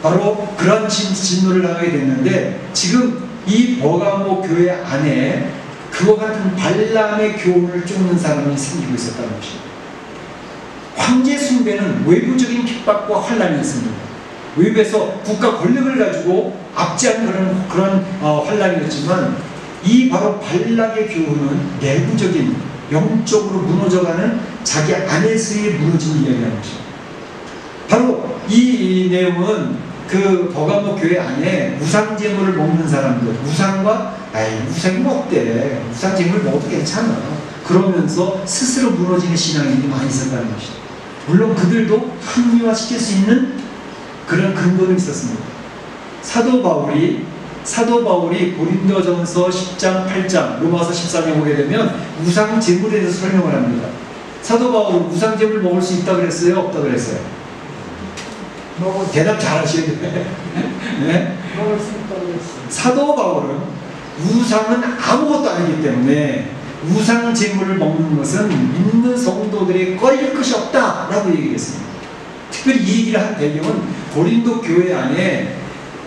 바로 그런 진노를 당하게 됐는데 지금 이 버가모 교회 안에 그와 같은 발람의 교훈을 쫓는 사람이 생기고 있었다는 것입니다. 황제 숭배는 외부적인 핍박과 환란이었습니다. 외부에서 국가 권력을 가지고 압제하는 그런 환란이었지만 이 바로 발락의 교훈은 내부적인 영적으로 무너져가는 자기 안에서의 무너진 이야기라는 것입니다. 바로 이 내용은 그 버가모 교회 안에 우상제물을 먹는 사람들, 우상이 뭐 어때? 우상제물 먹어도 괜찮아. 그러면서 스스로 무너지는 신앙인이 많이 있었다는 것이죠. 물론 그들도 합리화시킬 수 있는 그런 근거는 있었습니다. 사도 바울이 고린도전서 10장, 8장, 로마서 14장 보게 되면 우상제물에 대해서 설명을 합니다. 사도 바울은 우상제물 먹을 수 있다 그랬어요? 없다 그랬어요? 대답 잘 하셔야 돼요. 네? 사도 바울은 우상은 아무것도 아니기 때문에 우상 제물을 먹는 것은 믿는 성도들의 꺼릴 것이 없다라고 얘기했습니다. 특별히 이 얘기를 한 배경은 고린도 교회 안에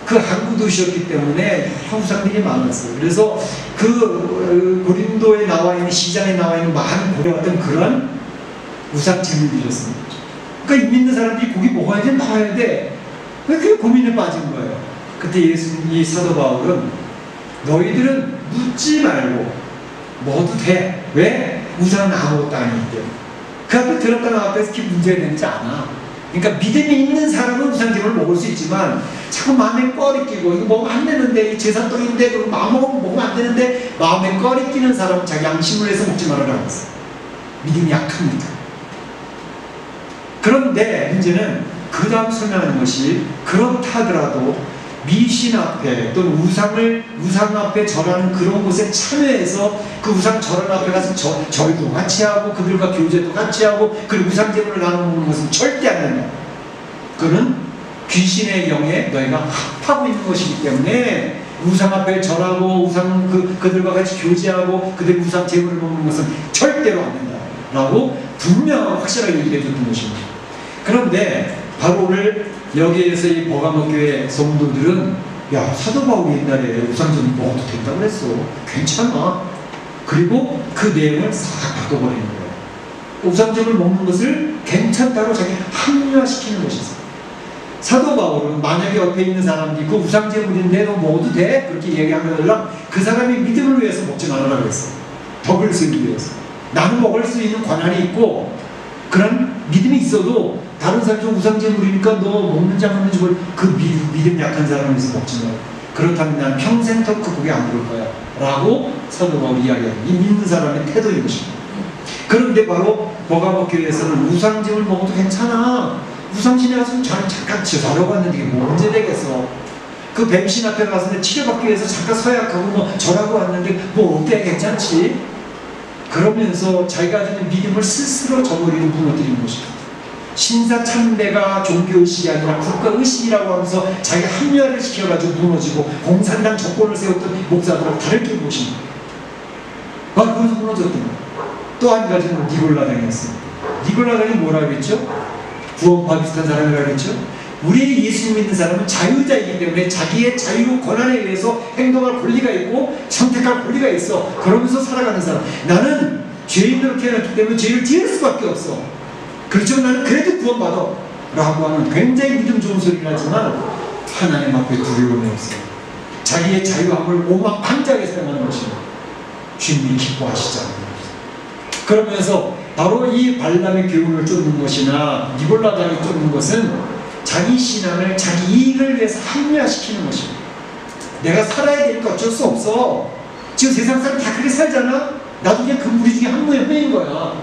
그 항구 도시였기 때문에 우상들이 많았어요. 그래서 그 고린도에 나와 있는 시장에 나와 있는 많은 고려왔던 그런 우상 제물들이었습니다. 그러니까 믿는 사람들이 고기 먹어야 돼, 나와야 돼. 그게 고민에 빠진 거예요. 그때 이 사도 바울은 너희들은 묻지 말고 먹어도 돼. 왜? 우상은 아무것도 아니기 때문에. 그 앞에 들었다 나왔다 해서 문제가 되지 않아. 그러니까 믿음이 있는 사람은 우상제물을 먹을 수 있지만 자꾸 마음에 꺼리 끼고 이거 먹으면 안 되는데 제사떡인데 그럼 마음 먹으면 안 되는데 마음에 꺼리 끼는 사람은 자기 양심을 해서 먹지 말아라고 했어. 믿음이 약합니다. 그런데 문제는 그 다음 설명하는 것이 그렇다 하더라도 미신 앞에 또는 우상 앞에 절하는 그런 곳에 참여해서 그 우상 절하는 앞에 가서 절도 같이 하고 그들과 교제도 같이 하고 그리고 우상 제물을 나눠 먹는 것은 절대 안 된다. 그는 귀신의 영에 너희가 합하고 있는 것이기 때문에 우상 앞에 절하고 그들과 같이 교제하고 그들 우상 제물을 먹는 것은 절대로 안 된다 라고 분명 확실하게 얘기해 줬던 것입니다. 그런데 바로 오늘 여기에서 이 버가모 교회 성도들은 야 사도 바울이 옛날에 우상제물 먹어도 된다고 그랬어. 괜찮아. 그리고 그 내용을 싹 바꿔버리는 거예요. 우상제물 먹는 것을 괜찮다고 자기 합리화시키는 것이죠. 사도 바울은 만약에 옆에 있는 사람들이 그 우상제물인데 너 먹어도 돼? 그렇게 얘기하면 그 사람이 믿음을 위해서 먹지 말아라 그랬어. 덕을 쓰기 위해서. 나는 먹을 수 있는 권한이 있고 그런 믿음이 있어도 다른 사람이 우상제물이니까 너 먹는지 안 먹는지 그 믿음 약한 사람에서 먹지 마. 그렇다면 난 평생 더 그 고개 안 들을 거야 라고 사도 바울이 이야기합니다. 이 믿는 사람의 태도인 것입니다. 그런데 바로 버가모 교회에서는 우상제물 먹어도 괜찮아. 우상신에 가서 잠깐 자려고 하는데 이게 뭐 문제 되겠어. 그 뱀신 앞에 가서 치료받기 위해서 잠깐 서약하고 뭐 절하고 왔는데 뭐 어때 괜찮지? 그러면서 자기가 가지는 믿음을 스스로 저버리고 무너뜨리는 것입니다. 신사참배가 종교의식이 아니라 국가의식이라고 하면서 자기 합리화를 시켜가지고 무너지고 공산당 정권을 세웠던 목사들하고 다르게 보십니다. 그래서 무너졌던 거예요. 또 한 가지는 니골라당이었습니다. 니골라당이 뭐라고 했죠? 구원파 비슷한 사람이라고 했죠? 우리 예수 믿는 사람은 자유자이기 때문에 자기의 자유 권한에 의해서 행동할 권리가 있고 선택할 권리가 있어. 그러면서 살아가는 사람. 나는 죄인으로 태어났기 때문에 죄를 지을 수밖에 없어. 그렇지만 나는 그래도 구원받아 라고 하는 굉장히 믿음 좋은 소리를 하지만 하나님 앞에 두려움이 없어요. 자기의 자유함을 오만방자하게 사용하는 것입니다. 주님이 기뻐하시지 않는 것입니다. 그러면서 바로 이 발람의 교훈을 쫓는 것이나 니골라당이 쫓는 것은 자기 신앙을 자기 이익을 위해서 합리화시키는 것입니다. 내가 살아야 되니까 어쩔 수 없어. 지금 세상 사람 다 그렇게 살잖아. 나도 그냥 그 무리 중에 한 명인 거야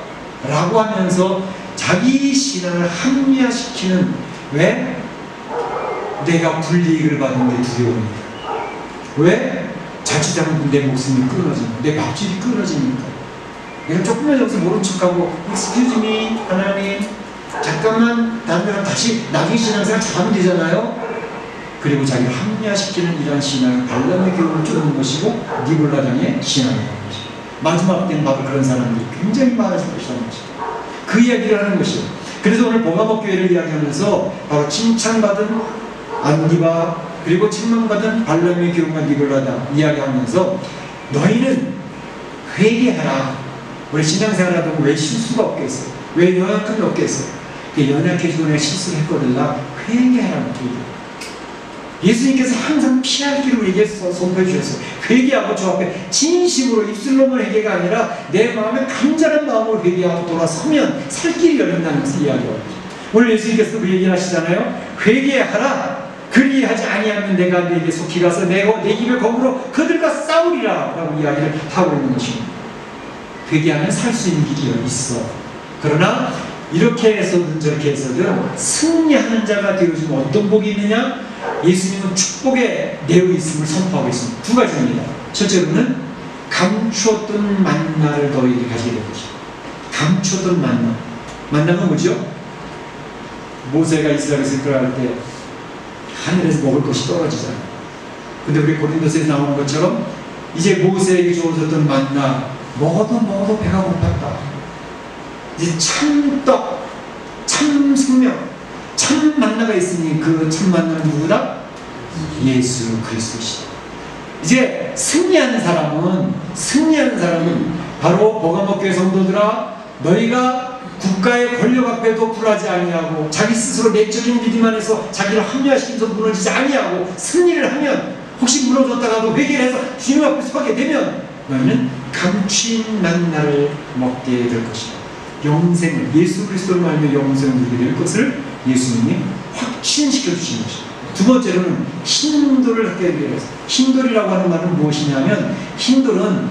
라고 하면서 자기 신앙을 합리화시키는 왜? 내가 불이익을 받는 게 두려우니까. 왜? 자칫 잘못하면 내 목숨이 끊어지니까. 내 밥줄이 끊어지니까. 내가 조금만 여기서 모른 척하고 excuse me 하나님 잠깐만 다음에 다시 나중에 신앙생활 잘하면 되잖아요. 그리고 자기를 합리화시키는 이러한 신앙이 발람의 교훈을 쫓는 것이고 니골라당의 신앙이라는 것이고 마지막 때는 바로 그런 사람들이 굉장히 많아질 것이라는 것이고 그 이야기를 하는 것이에요. 그래서 오늘 보가목 교회를 이야기하면서 바로 칭찬받은 안디바 그리고 책망받은 발람의 교훈과 니골라당 이야기하면서 너희는 회개하라. 우리 신앙생활하다 보면 왜 실수가 없겠어? 왜 연약함이 없겠어? 연약해지고 내가 실수를 했거든. 나 회개하라는 거예요. 예수님께서 항상 피할 길을 우리에게 선포해 주셨어요. 회개하고 주 앞에 진심으로 입술로만 회개가 아니라 내 마음에 간절한 마음으로 회개하고 돌아서면 살 길이 열린다는 것을 이야기하고 있죠. 오늘 예수님께서도 그 얘기를 하시잖아요. 회개하라. 그리하지 아니하면 내가 네게 속히 가서 내 입을 거물어 그들과 싸우리라 라고 이야기를 하고 있는 것입니다. 회개하면 살 수 있는 길이 있어. 그러나 이렇게 해서든 저렇게 해서든 승리하는 자가 되어주면 어떤 복이 있느냐? 예수님은 축복의 내어 있음을 선포하고 있습니다. 두 가지입니다. 첫째로는 감추었던 만나를 너희들이 가지게 될 것이다. 감추었던 만나. 만나가 뭐죠? 모세가 이스라엘에서 이끌어갈 때 하늘에서 먹을 것이 떨어지잖아요. 근데 우리 고린도서에 나오는 것처럼 이제 모세에게 주어졌던 만나 먹어도 배가 고팠다. 이제 참떡, 참 생명, 참 만나가 있으니 그 참 만나는 누구다? 예수 그리스도시다. 이제 승리하는 사람은 바로 보가목교회 성도들아 너희가 국가의 권력 앞에도 굴하지 아니하고 자기 스스로 내적인 믿음 안에서 자기를 합리화시키면서 무너지지 아니하고 승리를 하면 혹시 무너졌다가도 회개를 해서 주님 앞에 서게 되면 너희는 감추인 만나를 먹게 될 것이다. 영생을 예수 그리스도로 말하며 영생을 누리게 될 것을 예수님이 확신시켜 주신 것입니다. 두 번째로는 hin돌을 하게 되어서 hin돌이라고 하는 말은 무엇이냐면 hin돌은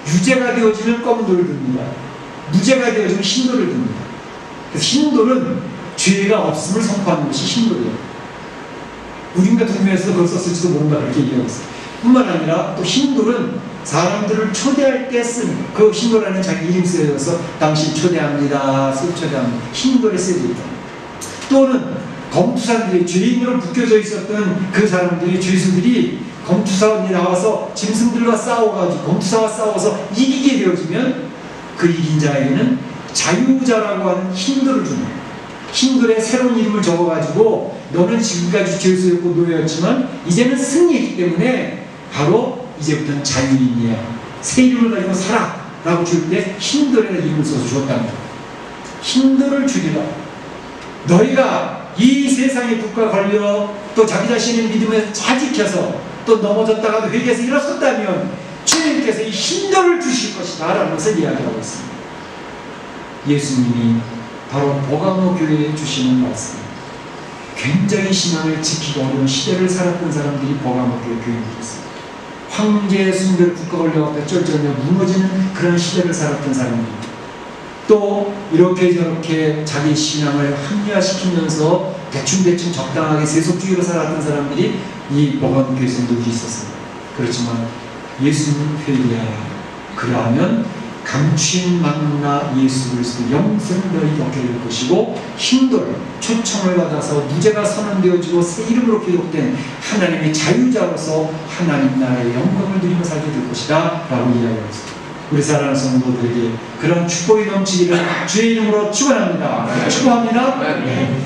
유죄가 되어지면 검돌을 듭니다. 무죄가 되어지면 hin돌을 듭니다. 그래서 hin돌은 죄가 없음을 선포하는 것이 hin돌이에요. 우린 같은 경우에서도 그걸 썼을지도 모른다 그렇게 얘기하고 있어요. 뿐만 아니라 또 hin돌은 사람들을 초대할 때 쓴 그 hin돌라는 자기 이름 쓰여져서 당신 초대합니다. 초대합니다. hin돌에 쓰여져 있다. 또는 검투사들이 죄인으로 묶여져 있었던 그 사람들이 죄수들이 검투사원이 나와서 짐승들과 싸워가지고 검투사와 싸워서 이기게 되어지면 그 이긴 자에게는 자유자라고 하는 hin돌을 줍니다. hin돌에 새로운 이름을 적어가지고 너는 지금까지 죄수였고 노예였지만 이제는 승리했기 때문에 바로 이제부터는 자유인이야. 새 이름을 가지고 살아 라고 줄 때 hin돌이라는 이름을 써서 주었다는 거예요. hin돌을 주리라. 너희가 이 세상의 국가 걸려 또 자기 자신의 믿음을 잘 지켜서 또 넘어졌다가도 회개해서 일어섰다면 주님께서 이 hin돌을 주실 것이다 라는 것을 이야기하고 있습니다. 예수님이 바로 보가모 교회에 주시는 말씀입니다. 굉장히 신앙을 지키기 어려운 시대를 살았던 사람들이 보가모 교회 교인들이었습니다. 황제의 숭배를 국가 권력 앞에 쩔쩔며 무너지는 그런 시대를 살았던 사람들입니다. 또 이렇게 저렇게 자기 신앙을 합리화시키면서 대충 적당하게 세속주의로 살았던 사람들이 이 보가모 교회 성도들이 있었습니다. 그렇지만 예수님은 회개하라. 그러하면 감추인 만나 예수 그리스도 영생을 너희 얻게 될 것이고 hin돌 초청을 받아서 무죄가 선언되어지고 새 이름으로 기록된 하나님의 자유자로서 하나님 나라의 영광을 누리며 살게 될 것이다 라고 이야기하고 있습니다. 우리 사랑하는 성도들에게 그런 축복이 넘치기를 주의 이름으로 축원합니다. 축복합니다.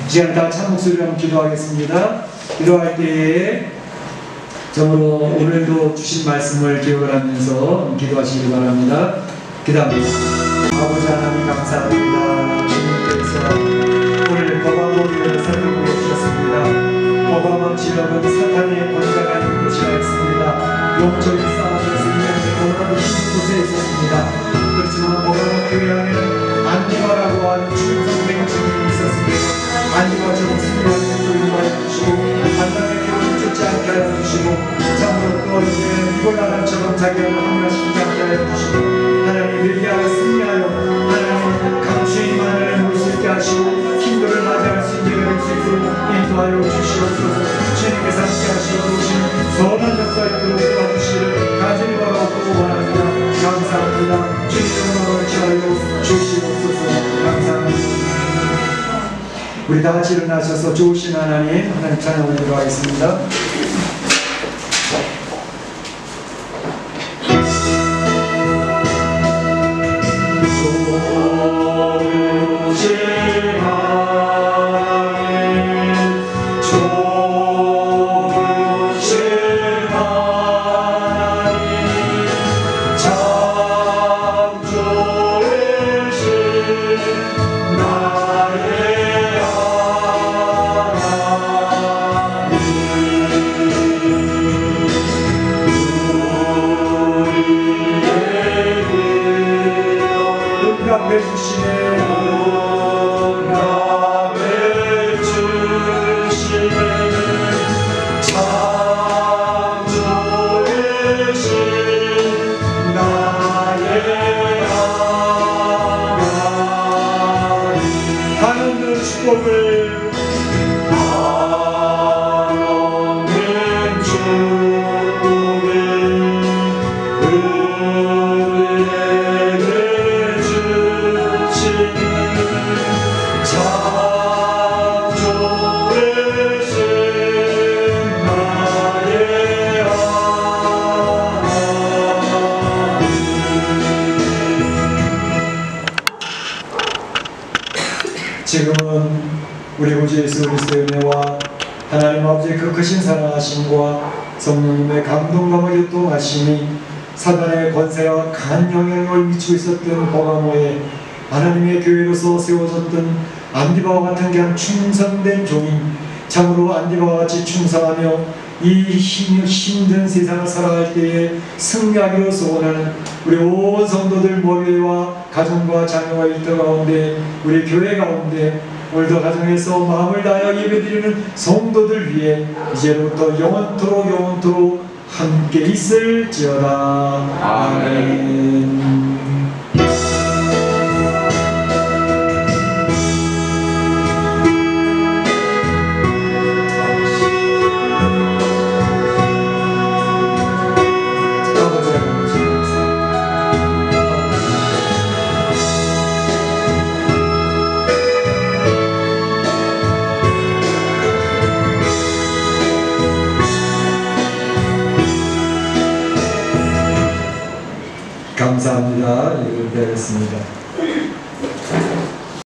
이 시간 다 참 목소리로 한번 기도하겠습니다. 기도할 때에 정으로 오늘도 주신 말씀을 기억을 하면서 기도하시기 바랍니다. 그 다음에 아버지 하나님 감사합니다. 주님께서 오늘 보가모 교회를 살펴보게 주셨습니다. 보가모 지역은 사탄의 권세가 있는 곳이 아니었습니다. 영적인 싸움을 승리하는 고난이 힘든 곳에 있었습니다. 그렇지만 보가모 교회 안에는 안디바라고 하는 충성된 주님이 있었습니다. 안디바처럼 승리하는 주님을 주시고 반란의 교회를 쫓지 않게 하여 주시고 참으로 또 이제 니골라당처럼 자기를 합리화시키지 않게 하여 주시고 하나님 회개하여 승리하여 하나님 감추인 만을 볼 수 있게 하시고 hin돌을 맞이할 수 있게 될 수 있도록 인도하여 주시옵소서. 주님께서 함께 하시고 오시는 선한 역사 있도록 도와주시기를 간절히 바라고 원합니다. 감사합니다. 주님의 영광을 취하여 주시옵소서. 감사합니다. 우리 다 같이 일어나셔서 좋으신 하나님 찬양하도록 하겠습니다. 지금은 우리 구주 예수 그리스도의 은혜와 하나님 아버지의 그 크신 사랑하심과 성령님의 감동감을 교통하심이 사단의 권세와 강한 영향을 미치고 있었던 버가모에 하나님의 교회로서 세워졌던 안디바와 같은 그냥 충성된 종인 참으로 안디바와 같이 충성하며 이 힘든 세상을 살아갈 때에 승리하기로 소원하는 우리 온 성도들 머리와 가정과 자녀와 일터 가운데 우리 교회 가운데 오늘도 가정에서 마음을 다하여 예배드리는 성도들 위해 이제부터 영원토록 함께 있을지어다. 아멘. 감사합니다. 이렇게 되겠습니다.